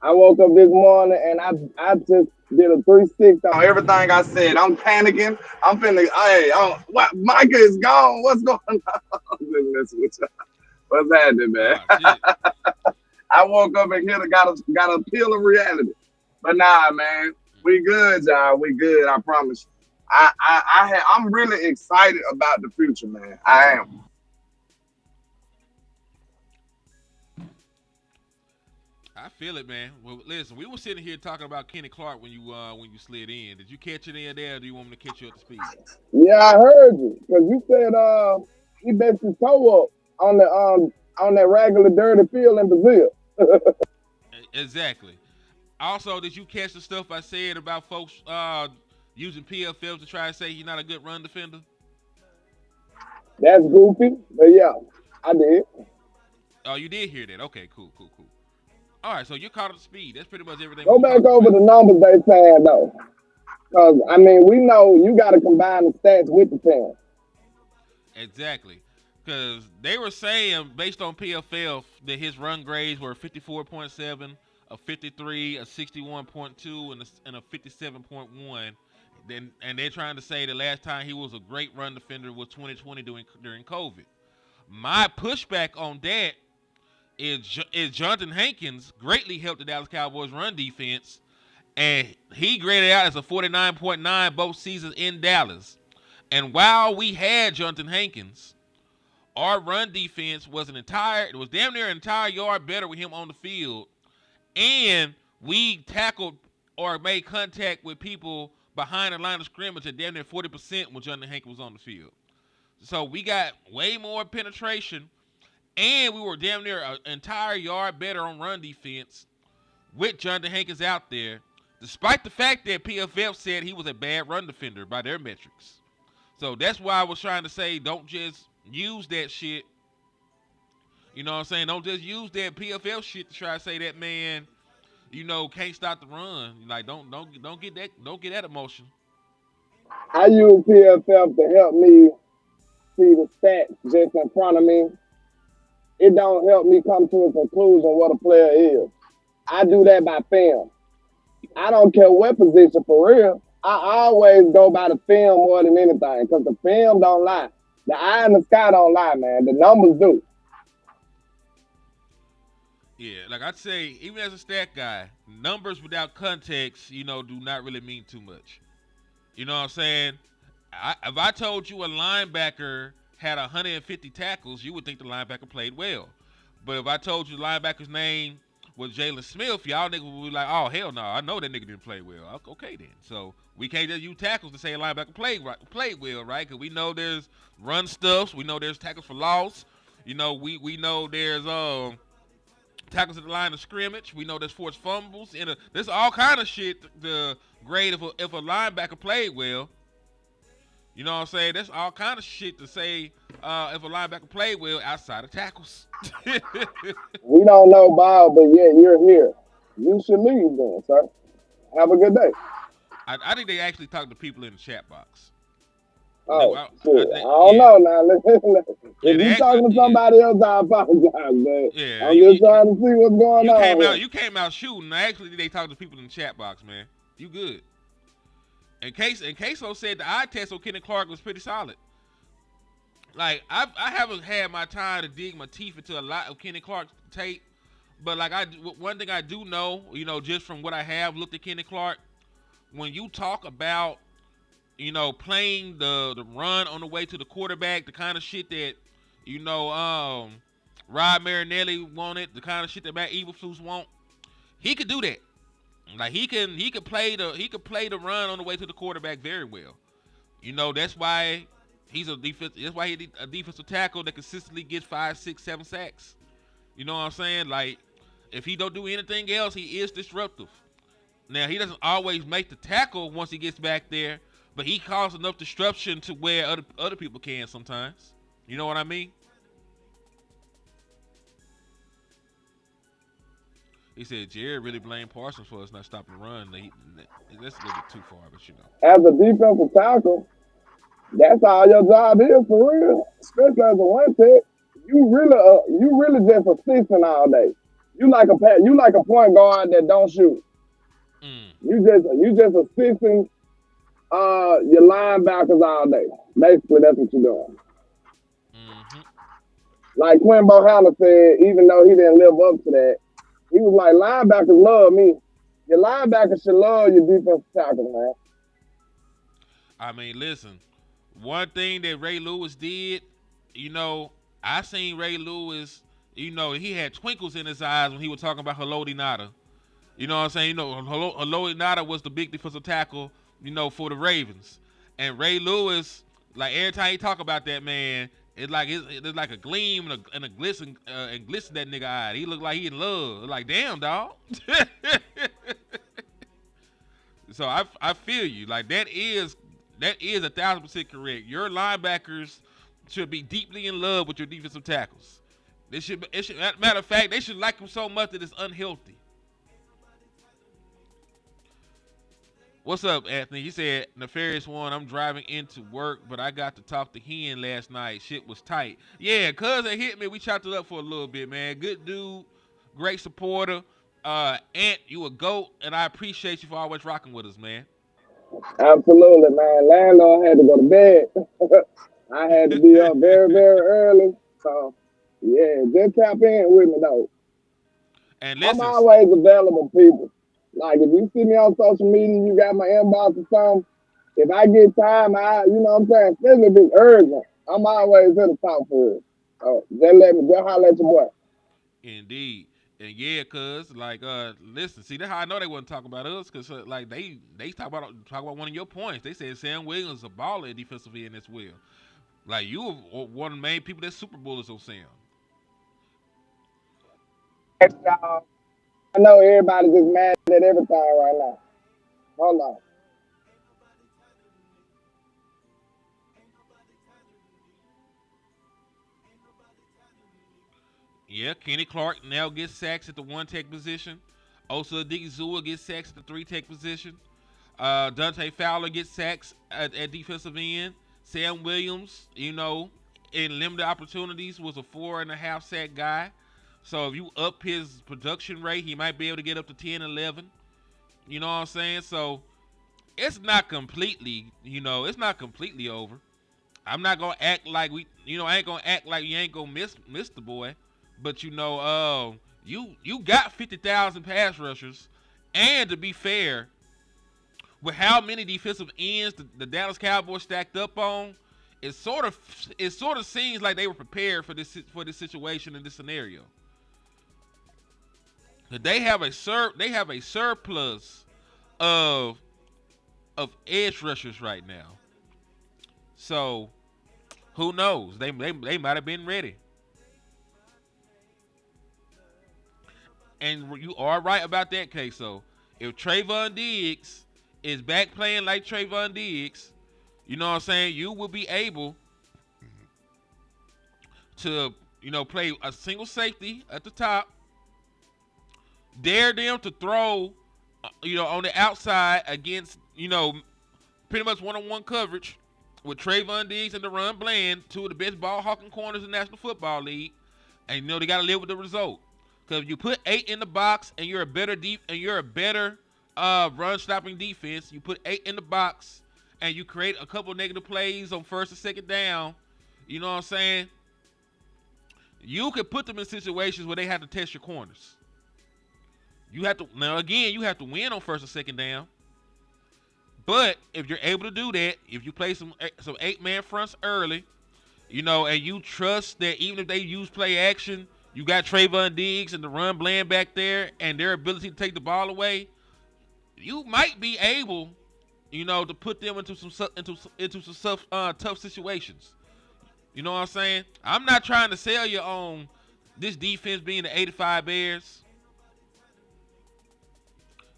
I woke up this morning and I just did a 360 on everything I said. I'm panicking. I'm finna. Hey, what? Micah is gone. What's going on? Just messing with you. What's happening, man? Oh, shit. I woke up and here got a pill of reality. But nah, man, we good, y'all. We good. I promise. I'm really excited about the future, man. I am. I feel it, man. Well, listen, we were sitting here talking about Kenny Clark when you slid in. Did you catch it in there, or do you want me to catch you up to speed? Yeah, I heard you because you said he bent his toe up on that regular dirty field in Brazil. Exactly. Also, did you catch the stuff I said about folks using PFLs to try to say he's not a good run defender? That's goofy, but yeah, I did. Oh, you did hear that? Okay, cool. All right, so you're caught up to speed. That's pretty much everything. Go back over the numbers they saying though, because I mean we know you got to combine the stats with the film. Exactly, because they were saying based on PFL that his run grades were 54.7, a 53, a 61.2, and a 57.1. And they're trying to say the last time he was a great run defender was 2020 during COVID. My pushback on that is Jonathan Hankins greatly helped the Dallas Cowboys run defense, and he graded out as a 49.9 both seasons in Dallas. And while we had Jonathan Hankins, our run defense was damn near an entire yard better with him on the field, and we tackled or made contact with people behind the line of scrimmage at damn near 40% when Jonathan Hankins was on the field. So we got way more penetration, and we were damn near an entire yard better on run defense with Jonathan Hankins out there, despite the fact that PFF said he was a bad run defender by their metrics. So that's why I was trying to say don't just use that shit. You know what I'm saying? Don't just use that PFL shit to try to say that man, can't stop the run. Like don't get that emotion. I use PFF to help me see the stats just in front of me. It don't help me come to a conclusion what a player is. I do that by film. I don't care what position for real. I always go by the film more than anything because the film don't lie. The eye in the sky don't lie, man. The numbers do. Yeah, like I'd say, even as a stat guy, numbers without context, do not really mean too much. You know what I'm saying? If I told you a linebacker had 150 tackles, you would think the linebacker played well. But if I told you the linebacker's name was Jalen Smith, y'all niggas would be like, oh, hell no, I know that nigga didn't play well. Okay, then. So we can't just use tackles to say a linebacker played well, right? Because we know there's run stuffs. We know there's tackles for loss. We know there's tackles at the line of scrimmage. We know there's forced fumbles. There's all kind of shit to grade if a linebacker played well. You know what I'm saying? That's all kind of shit to say if a linebacker played well outside of tackles. We don't know, Bob, but yeah, you're here. You should leave then, sir. Have a good day. I think they actually talk to people in the chat box. Oh, shit. I don't know now. If you're talking to somebody else, I apologize, man. Yeah, I'm just trying to see what's going on. You came out shooting. Actually, they talk to people in the chat box, man. You good. And Queso said the eye test on Kenny Clark was pretty solid. Like, I haven't had my time to dig my teeth into a lot of Kenny Clark's tape, but like one thing I do know, just from what I have looked at Kenny Clark, when you talk about playing the run on the way to the quarterback, the kind of shit that, Rod Marinelli wanted the kind of shit that Matt Eberflus want. He could do that. Like he could play the run on the way to the quarterback very well. That's why he's a defense. That's why he's a defensive tackle that consistently gets 5, 6, 7 sacks. You know what I'm saying? Like if he don't do anything else, he is disruptive. Now he doesn't always make the tackle once he gets back there, but he causes enough disruption to where other people can sometimes. You know what I mean? He said Jared really blamed Parsons for us not stopping the run. That's a little bit too far, but As a defensive tackle, that's all your job is for real. Especially as a one tech, you really just assisting all day. You like a point guard that don't shoot. Mm. You just assisting your linebackers all day. Basically, that's what you're doing. Mm-hmm. Like Quinn Bohanna said, even though he didn't live up to that, he was like, linebackers love me. Your linebackers should love your defensive tackle, man. I mean, listen. One thing that Ray Lewis did, I seen Ray Lewis. He had twinkles in his eyes when he was talking about Haloti Ngata. You know what I'm saying? Haloti Ngata was the big defensive tackle, for the Ravens. And Ray Lewis, like every time he talk about that man, it's like a gleam and a glisten and glisten that nigga eye. He looked like he in love. Like damn dog. So I feel you. Like that is 1,000% correct. Your linebackers should be deeply in love with your defensive tackles. Matter of fact, they should like them so much that it's unhealthy. What's up, Anthony? He said, Nefarious One, I'm driving into work, but I got to talk to Hen last night. Shit was tight. Yeah, cuz it hit me. We chopped it up for a little bit, man. Good dude. Great supporter. Ant, you a GOAT, and I appreciate you for always rocking with us, man. Absolutely, man. Landlord had to go to bed. I had to be up very, very early. So, yeah, just tap in with me, though. And I'm listen, always available, people. Like, if you see me on social media, you got my inbox or something, if I get time, you know what I'm saying, especially if it's urgent, I'm always here to talk for it. So, just holler at your boy. indeed. And yeah, cuz, like, listen, see, that's how I know they wasn't talking about us, because, like, they talk about one of your points. They said Sam Williams is a baller at defensive end as well. Like, you were one of the main people that Super Bowl is on Sam. I know everybody just mad at everything right now. Hold on. Yeah, Kenny Clark now gets sacks at the one tech position. Osa Odigizua gets sacks at the three tech position. Dante Fowler gets sacks at defensive end. Sam Williams, in limited opportunities, was a 4.5 sack guy. So if you up his production rate, he might be able to get up to 10, 11. You know what I'm saying? So it's not completely, it's not completely over. I'm not gonna act like I ain't gonna act like you ain't gonna miss the boy. But you got 50,000 pass rushers, and to be fair, with how many defensive ends the Dallas Cowboys stacked up on, it sort of seems like they were prepared for this situation in this scenario. They have a surplus of edge rushers right now. So who knows? They might have been ready. And you are right about that, Queso. If Trayvon Diggs is back playing like Trayvon Diggs, you know what I'm saying, you will be able to, play a single safety at the top, dare them to throw, on the outside against, pretty much one-on-one coverage with Trayvon Diggs and DaRon Bland, two of the best ball-hawking corners in the National Football League, and they got to live with the result. Because if you put 8 in the box and you're a better run-stopping defense, you put 8 in the box and you create a couple negative plays on first and second down, you know what I'm saying? You can put them in situations where they have to test your corners. You have to win on first and second down. But if you're able to do that, if you play some 8-man fronts early, And you trust that even if they use play action, you got Trayvon Diggs and the run Bland back there, and their ability to take the ball away, you might be able, to put them into some tough situations. You know what I'm saying? I'm not trying to sell you on this defense being the 85 Bears.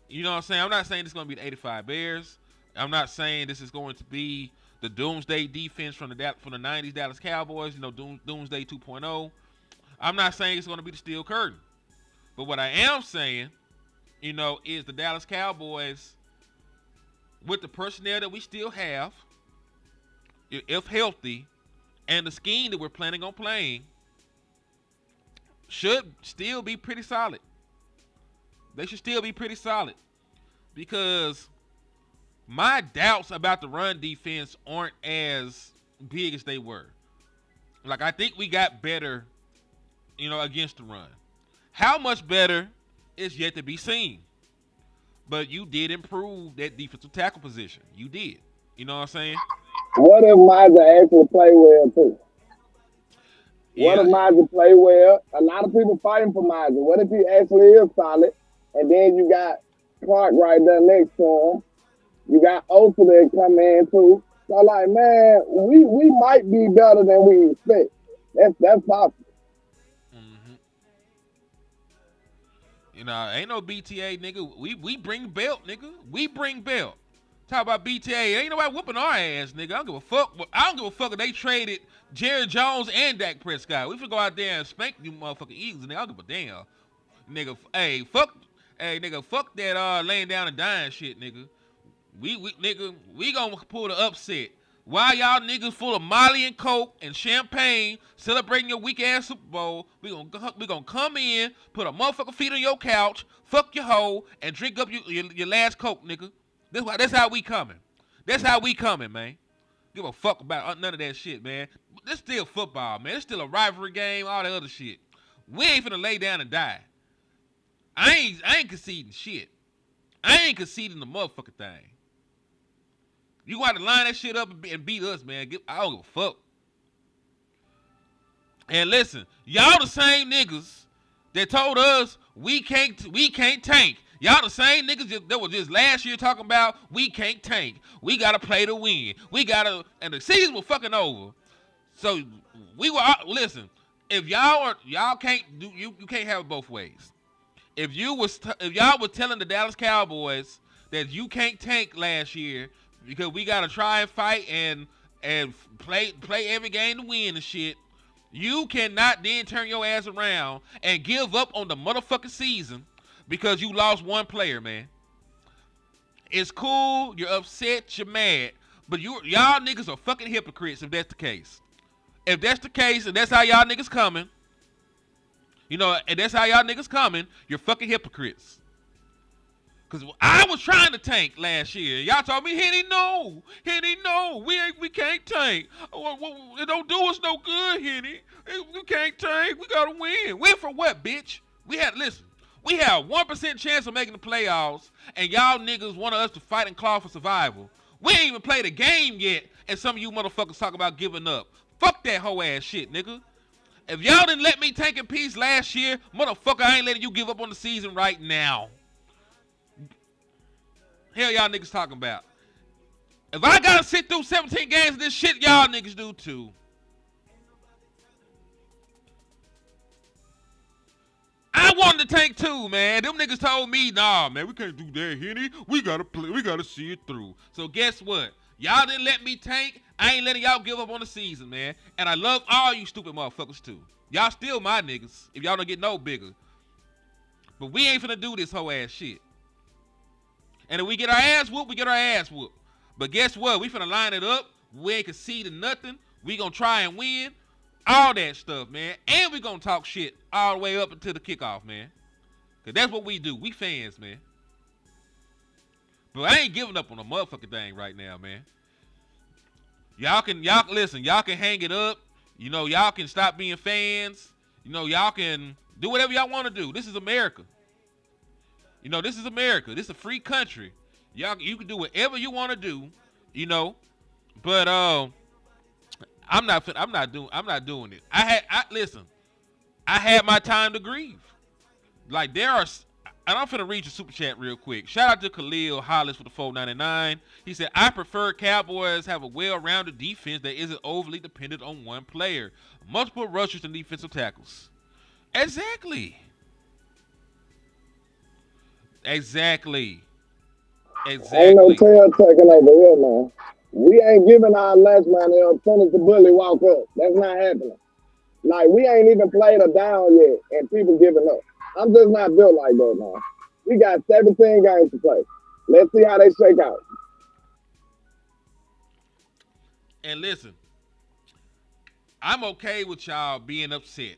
You know what I'm saying? I'm not saying this is going to be the 85 Bears. I'm not saying this is going to be the Doomsday defense from the 90s Dallas Cowboys, Doomsday 2.0. I'm not saying it's going to be the steel curtain. But what I am saying, is the Dallas Cowboys, with the personnel that we still have, if healthy, and the scheme that we're planning on playing, should still be pretty solid. They should still be pretty solid. Because my doubts about the run defense aren't as big as they were. Like, I think we got better, against the run. How much better is yet to be seen. But you did improve that defensive tackle position. You did. You know what I'm saying? What if Micah actually play well too? What Yeah. if Micah play well? A lot of people fighting for Micah. What if he actually is solid? And then you got Clark right there next to him. You got Osa that come in too. So like, man, we might be better than we expect. That's possible. Mm-hmm. Ain't no BTA, nigga. We bring belt, nigga. We bring belt. Talk about BTA. Ain't nobody whooping our ass, nigga. I don't give a fuck. I don't give a fuck if they traded Jerry Jones and Dak Prescott. We finna go out there and spank you motherfucking Eagles, nigga. I don't give a damn. Nigga, fuck that laying down and dying shit, nigga. We gonna pull the upset. Why y'all niggas full of Molly and Coke and champagne celebrating your weak ass Super Bowl? We gonna come in, put a motherfucker feet on your couch, fuck your hoe, and drink up your last Coke, nigga. That's how we coming. That's how we coming, man. Give a fuck about none of that shit, man. This still football, man. It's still a rivalry game, all that other shit. We ain't finna lay down and die. I ain't conceding shit. I ain't conceding the motherfucking thing. You gonna have to line that shit up and beat us, man. I don't give a fuck. And listen, y'all the same niggas that told us we can't tank. Y'all the same niggas that was just last year talking about we can't tank. We gotta play to win. And the season was fucking over. So listen. If y'all can't do you can't have it both ways. If y'all was telling the Dallas Cowboys that you can't tank last year because we gotta try and fight and play every game to win and shit, you cannot then turn your ass around and give up on the motherfucking season because you lost one player, man. It's cool, you're upset, you're mad, but y'all niggas are fucking hypocrites if that's the case. If that's the case and that's how y'all niggas coming, and that's how y'all niggas coming, you're fucking hypocrites. Because I was trying to tank last year. Y'all told me, Henny, no. We can't tank. It don't do us no good, Henny. We can't tank. We got to win. Win for what, bitch? We had 1% chance of making the playoffs, and y'all niggas want us to fight and claw for survival. We ain't even played a game yet, and some of you motherfuckers talk about giving up. Fuck that hoe ass shit, nigga. If y'all didn't let me tank in peace last year, motherfucker, I ain't letting you give up on the season right now. Hell y'all niggas talking about. If I gotta sit through 17 games of this shit, y'all niggas do too. I wanted to tank too, man. Them niggas told me, nah, man, we can't do that, Henny. We gotta play. We gotta see it through. So guess what? Y'all didn't let me tank. I ain't letting y'all give up on the season, man. And I love all you stupid motherfuckers too. Y'all still my niggas if y'all don't get no bigger. But we ain't finna do this whole ass shit. And if we get our ass whooped, we get our ass whooped. But guess what? We finna line it up. We ain't conceding nothing. We gonna try and win. All that stuff, man. And we gonna talk shit all the way up until the kickoff, man. Because that's what we do. We fans, man. But I ain't giving up on the motherfucking thing right now, man. Y'all can hang it up. Y'all can stop being fans. Y'all can do whatever y'all want to do. This is America. This is America. This is a free country. You can do whatever you want to do, But I'm not doing it. Listen. I had my time to grieve. Like and I'm finna read your super chat real quick. Shout out to Khalil Hollis for the 499. He said, I prefer Cowboys have a well-rounded defense that isn't overly dependent on one player. Multiple rushers and defensive tackles. Exactly. Ain't no tail tucking over here, man. We ain't giving our last man a finish the bully walk up. That's not happening. Like, we ain't even played a down yet, and people giving up. I'm just not built like that, man. We got 17 games to play. Let's see how they shake out. And listen, I'm okay with y'all being upset.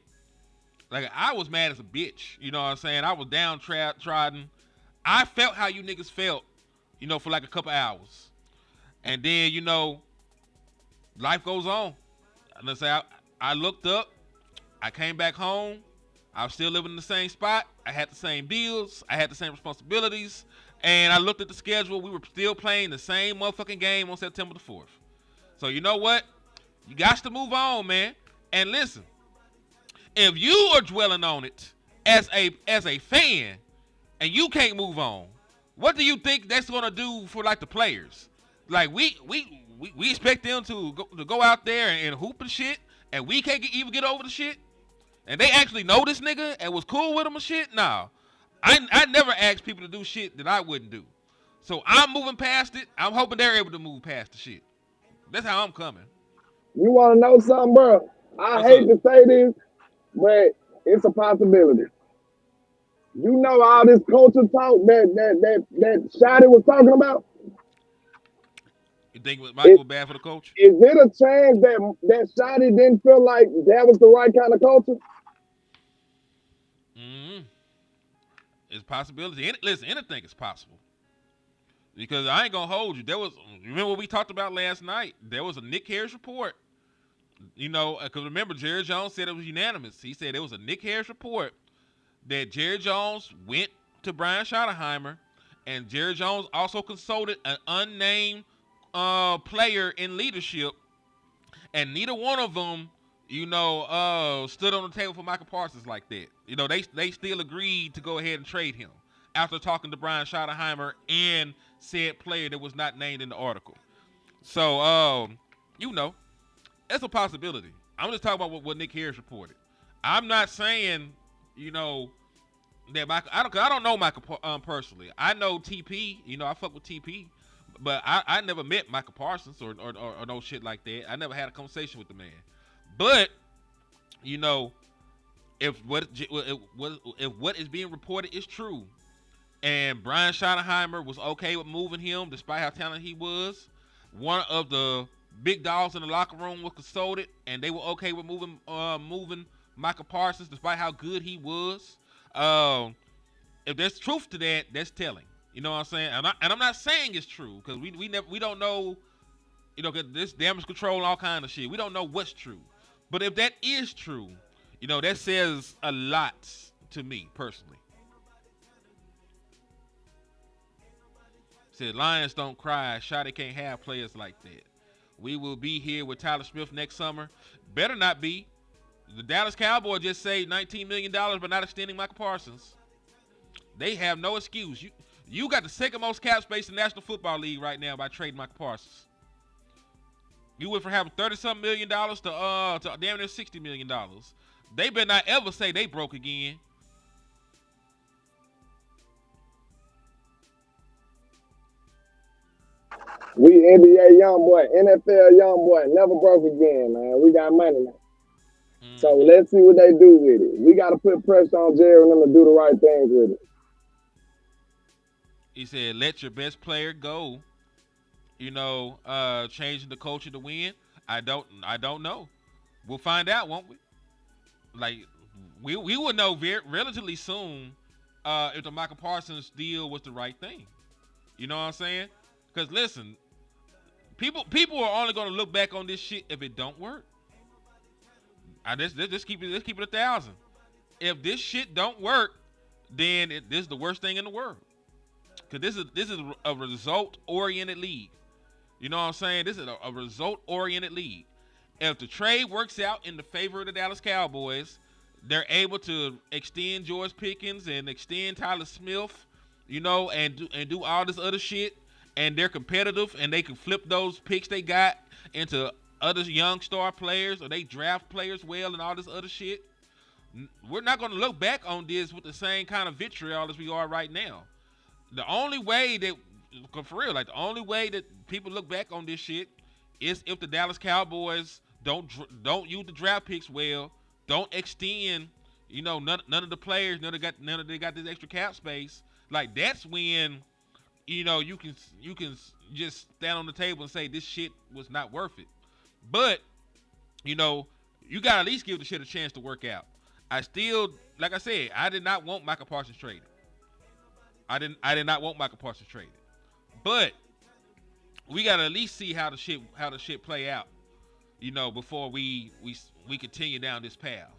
Like, I was mad as a bitch. You know what I'm saying? I was downtrodden. I felt how you niggas felt, for like a couple hours. And then, life goes on. And let's say I looked up. I came back home. I was still living in the same spot. I had the same bills. I had the same responsibilities. And I looked at the schedule. We were still playing the same motherfucking game on September the 4th. So you know what? You got to move on, man. And listen, if you are dwelling on it as a fan and you can't move on, what do you think that's gonna do for like the players? Like we expect them to go out there and hoop and shit, and we can't even get over the shit. And they actually know this nigga and was cool with him and shit. Nah, I never asked people to do shit that I wouldn't do. So I'm moving past it. I'm hoping they're able to move past the shit. That's how I'm coming. You want to know something, bro? I What's hate up? to say this, but it's a possibility. You know all this culture talk that Shotty was talking about? You think Michael Is, was bad for the coach? is it a chance that Shotty didn't feel like that was the right kind of culture? Mm-hmm. It's a possibility. Listen, anything is possible. Because I ain't gonna hold you. Remember what we talked about last night? There was a Nick Harris report. Because remember, Jerry Jones said it was unanimous. He said it was a Nick Harris report that Jerry Jones went to Brian Schottenheimer, and Jerry Jones also consulted an unnamed player in leadership, and neither one of them, stood on the table for Michael Parsons like that. They still agreed to go ahead and trade him after talking to Brian Schottenheimer and said player that was not named in the article. So, it's a possibility. I'm just talking about what Nick Harris reported. I'm not saying, that Michael. I don't know Michael personally. I know TP. I fuck with TP, but I never met Michael Parsons or no shit like that. I never had a conversation with the man. But if what is being reported is true, and Brian Schottenheimer was okay with moving him despite how talented he was, one of the big dogs in the locker room was consulted, and they were okay with moving Michael Parsons despite how good he was. If there's truth to that, that's telling. You know what I'm saying? And I'm not saying it's true because we don't know. Cause this damage control and all kind of shit. We don't know what's true. But if that is true, that says a lot to me personally. Said Lions don't cry. Shotty can't have players like that. We will be here with Tyler Smith next summer. Better not be. The Dallas Cowboys just saved $19 million by not extending Michael Parsons. They have no excuse. You got the second most cap space in the National Football League right now by trading Michael Parsons. You went from having $30-something million to damn near $60 million. They better not ever say they broke again. We NBA young boy, NFL young boy, never broke again, man. We got money now. So let's see what they do with it. We got to put pressure on Jerry and them to do the right things with it. He said, let your best player go. Changing the culture to win. I don't know. We'll find out, won't we? Like, we will know relatively soon if the Michael Parsons deal was the right thing. You know what I'm saying? Because listen, people are only going to look back on this shit if it don't work. Let's keep it 1,000. If this shit don't work, then this is the worst thing in the world. Because this is a result-oriented league. You know what I'm saying? This is a result-oriented league. If the trade works out in the favor of the Dallas Cowboys, they're able to extend George Pickens and extend Tyler Smith, and do all this other shit, and they're competitive, and they can flip those picks they got into other young star players, or they draft players well and all this other shit. We're not going to look back on this with the same kind of vitriol as we are right now. The only way that, for real, like the only way that people look back on this shit is if the Dallas Cowboys don't use the draft picks well, don't extend, none of the players, none of they got this extra cap space. Like that's when, you can just stand on the table and say this shit was not worth it. But, you gotta at least give the shit a chance to work out. I still, like I said, I did not want Micah Parsons traded. I did not want Micah Parsons traded. But we gotta at least see how the shit play out, before we continue down this path.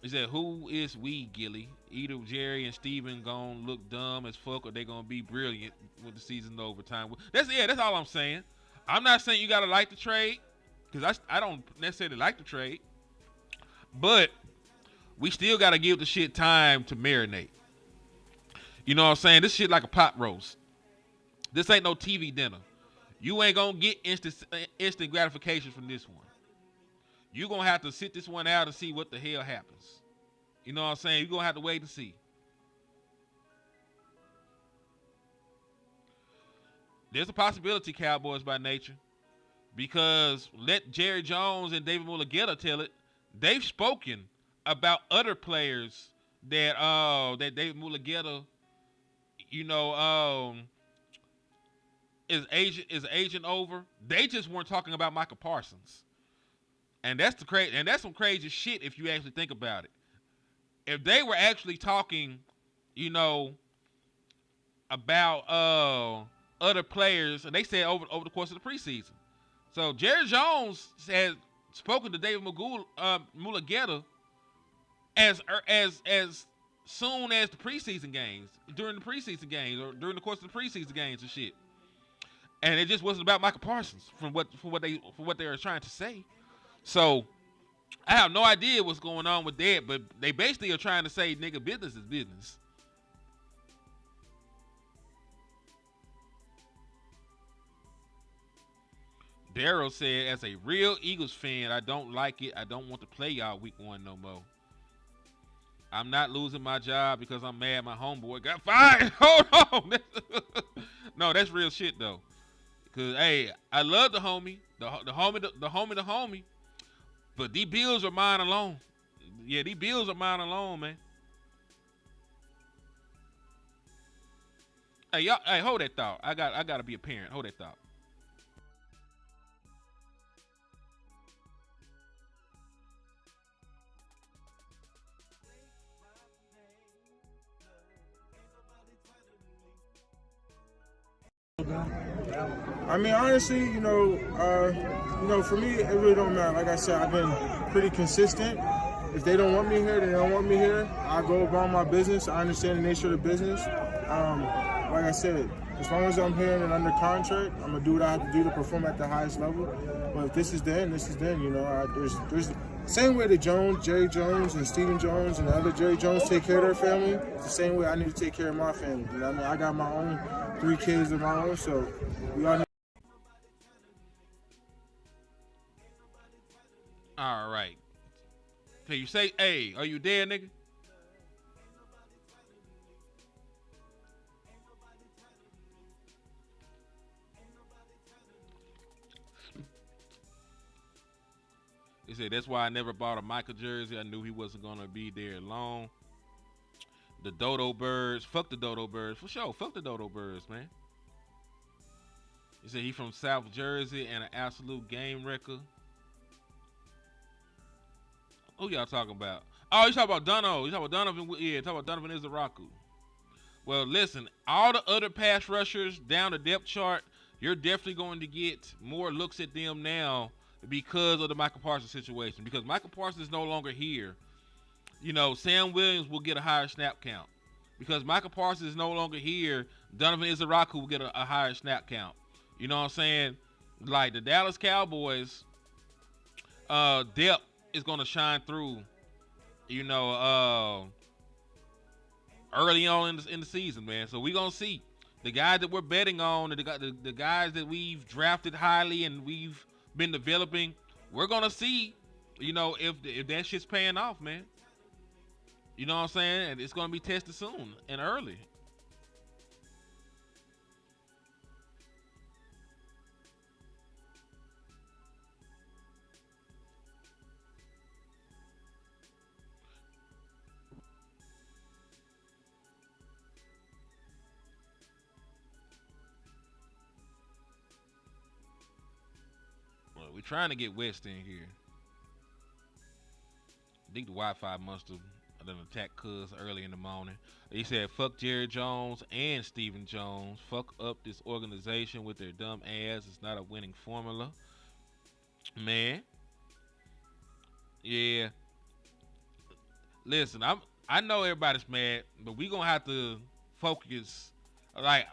He said, "Who is we, Gilly? Either Jerry and Steven gonna look dumb as fuck, or they gonna be brilliant with the season overtime." That's all I'm saying. I'm not saying you gotta like the trade, because I don't necessarily like the trade, but we still gotta give the shit time to marinate. You know what I'm saying? This shit like a pot roast. This ain't no TV dinner. You ain't gonna get instant gratification from this one. You're gonna have to sit this one out and see what the hell happens. You know what I'm saying? You're gonna have to wait and see. There's a possibility, Cowboys by nature, because let Jerry Jones and David Mulugeta tell it. They've spoken about other players that David Mulugeta, is agent over. They just weren't talking about Micah Parsons. And that's some crazy shit if you actually think about it. If they were actually talking, about other players, and they said over the course of the preseason. So Jerry Jones has spoken to David Mulugeta as soon as the preseason games, during the preseason games, or during the course of the preseason games and shit. And it just wasn't about Micah Parsons from what they were trying to say. So I have no idea what's going on with that, but they basically are trying to say, nigga, business is business. Daryl said, as a real Eagles fan, I don't like it. I don't want to play y'all week 1 no more. I'm not losing my job because I'm mad my homeboy got fired. Hold on. No, that's real shit though. Cause hey, I love the homie. The homie. But these bills are mine alone. Yeah, these bills are mine alone, man. Hey, y'all, hey, hold that thought. I gotta be a parent. Hold that thought. I mean, honestly, for me, it really don't matter. Like I said, I've been pretty consistent. If they don't want me here, they don't want me here. I go about my business. I understand the nature of the business. Like I said, as long as I'm here and under contract, I'm gonna do what I have to do to perform at the highest level. But if this is then, this is then. There's same way that Jerry Jones and Stephen Jones and the other Jerry Jones take care of their family. It's the same way I need to take care of my family. You know what I mean? I got my own 3 kids of my own, so we all need. All right. Can you say, hey, are you there, nigga? He said, that's why I never bought a Micah jersey. I knew he wasn't going to be there long. The Dodo Birds. Fuck the Dodo Birds. For sure. Fuck the Dodo Birds, man. He said he from South Jersey and an absolute game wrecker. Who y'all talking about? Oh, you talking about Dono. You talking about Donovan? Yeah, talking about Donovan Izaraku. Well, listen, all the other pass rushers down the depth chart, you're definitely going to get more looks at them now because of the Micah Parsons situation. Because Micah Parsons is no longer here. Sam Williams will get a higher snap count. Because Micah Parsons is no longer here, Donovan Izaraku will get a higher snap count. You know what I'm saying? Like the Dallas Cowboys, depth is gonna shine through. You know, early on in the season, man. So we gonna see the guys that we're betting on, the guys that we've drafted highly and we've been developing. We're gonna see, you know, if that shit's paying off, man. You know what I'm saying? And it's gonna be tested soon and early. Well, we're trying to get West in here. I think the Wi-Fi must have done attacked Cuz early in the morning. He said, "Fuck Jerry Jones and Stephen Jones. Fuck up this organization with their dumb ass. It's not a winning formula, man." Yeah. Listen, I know everybody's mad, but we gonna have to focus. Like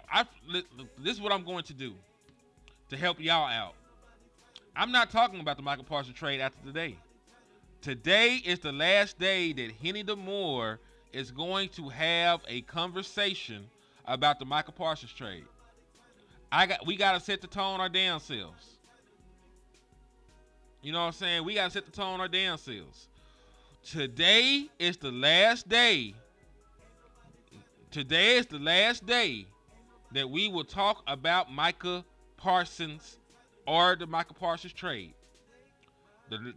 this is what I'm going to do to help y'all out. I'm not talking about the Michael Parsons trade after today. Today is the last day that Henny DeMoore is going to have a conversation about the Michael Parsons trade. We gotta set the tone our damn selves. You know what I'm saying? We gotta set the tone our damn selves. Today is the last day. Today is the last day that we will talk about Micah Parsons or the Micah Parsons trade.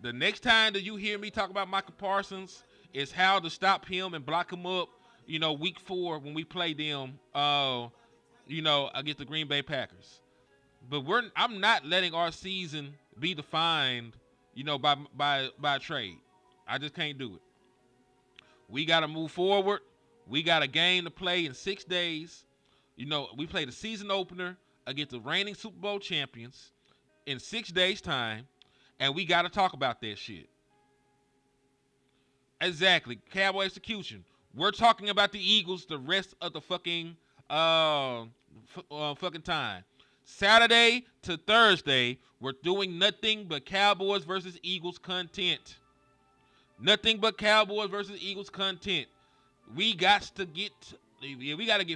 The next time that you hear me talk about Micah Parsons is how to stop him and block him up, you know, week 4 when we play them, you know, against the Green Bay Packers. But I'm not letting our season be defined, you know, by a trade. I just can't do it. We got to move forward. We got a game to play in 6 days. You know, we play the season opener against the reigning Super Bowl champions in 6 days' time. And we got to talk about that shit. Exactly. Cowboy execution. We're talking about the Eagles the rest of the fucking fucking time. Saturday to Thursday, we're doing nothing but Cowboys versus Eagles content. Nothing but Cowboys versus Eagles content. We got to get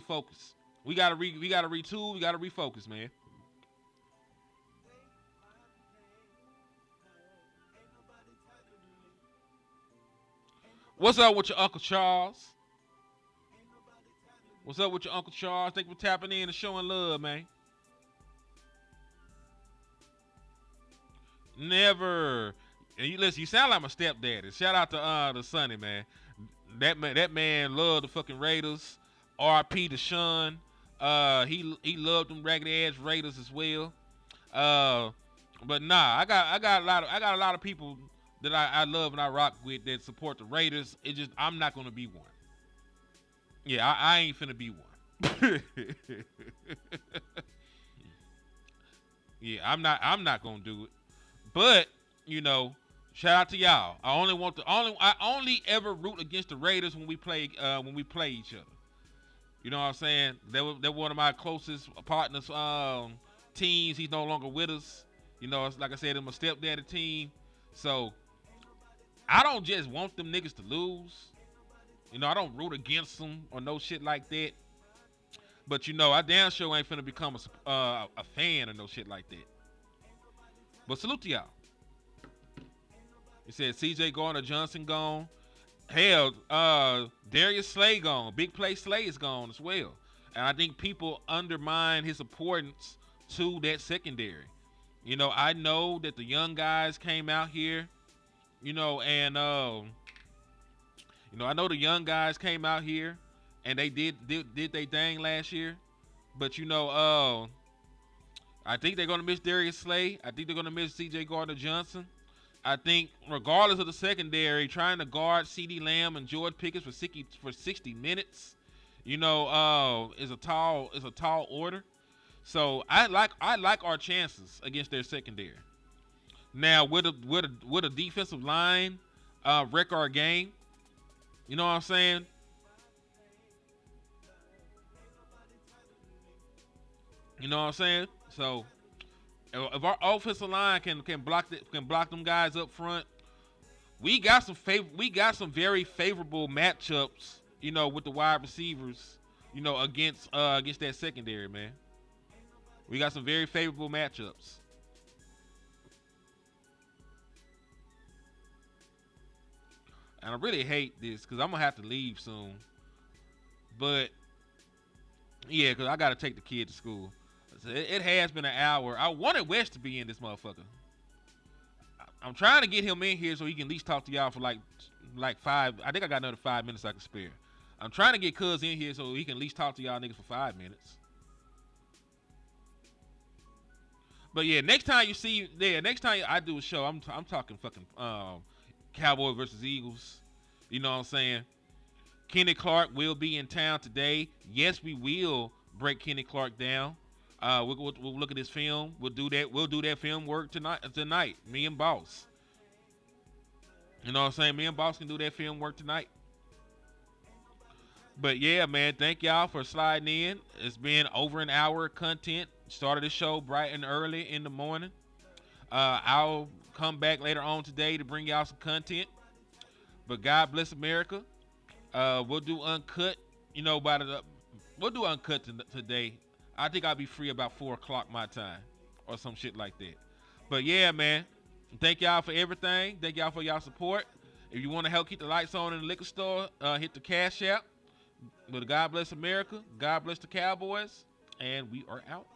focused. We got to retool, we got to refocus, man. What's up with your Uncle Charles? What's up with your Uncle Charles? Thank you for tapping in and showing love, man. Never. And you listen, you sound like my stepdaddy. Shout out to Sonny, man. That man loved the fucking Raiders. R.P. to Sean. He loved them ragged ass Raiders as well. But nah, I got a lot of people that I love and I rock with that support the Raiders. It just I'm not gonna be one. Yeah, I ain't finna be one. Yeah, I'm not gonna do it. But you know, shout out to y'all. I only ever root against the Raiders when we play each other. You know what I'm saying? They're one of my closest partners. Teams. He's no longer with us. You know, like I said, I'm a stepdaddy team. So I don't just want them niggas to lose. You know, I don't root against them or no shit like that. But you know, I damn sure ain't finna become a fan or no shit like that. But salute to y'all. He said C.J. Gardner-Johnson gone. Hell, Darius Slay gone. Big play Slay is gone as well. And I think people undermine his importance to that secondary. You know, I know that the young guys came out here, you know, and you know, I know the young guys came out here and they did they thing last year. But you know, I think they're gonna miss Darius Slay. I think they're gonna miss C.J. Gardner-Johnson. I think regardless of the secondary, trying to guard CeeDee Lamb and George Pickens for 60 minutes, you know, is a tall order. So I like our chances against their secondary. Now with a defensive line wreck our game, you know what I'm saying? You know what I'm saying? So If our offensive line can block them guys up front, we got some very favorable matchups, with the wide receivers, against that secondary, man. We got some very favorable matchups. And I really hate this because I'm gonna have to leave soon. But yeah, because I gotta take the kid to school. So it has been an hour. I wanted West to be in this motherfucker. I'm trying to get him in here so he can at least talk to y'all for like 5. I think I got another 5 minutes I can spare. I'm trying to get Cuz in here so he can at least talk to y'all niggas for 5 minutes. But yeah, next time I do a show, I'm talking fucking Cowboys versus Eagles. You know what I'm saying? Kenny Clark will be in town today. Yes, we will break Kenny Clark down. We'll look at his film. We'll do that. We'll do that film work tonight. Me and Boss. You know what I'm saying? Me and Boss can do that film work tonight. But yeah, man, thank y'all for sliding in. It's been over an hour of content. Started the show bright and early in the morning. I'll come back later on today to bring y'all some content. But God bless America. We'll do uncut. We'll do uncut today. I think I'll be free about 4 o'clock my time or some shit like that. But yeah, man, thank y'all for everything. Thank y'all for y'all support. If you want to help keep the lights on in the liquor store, hit the Cash App. But God bless America. God bless the Cowboys. And we are out.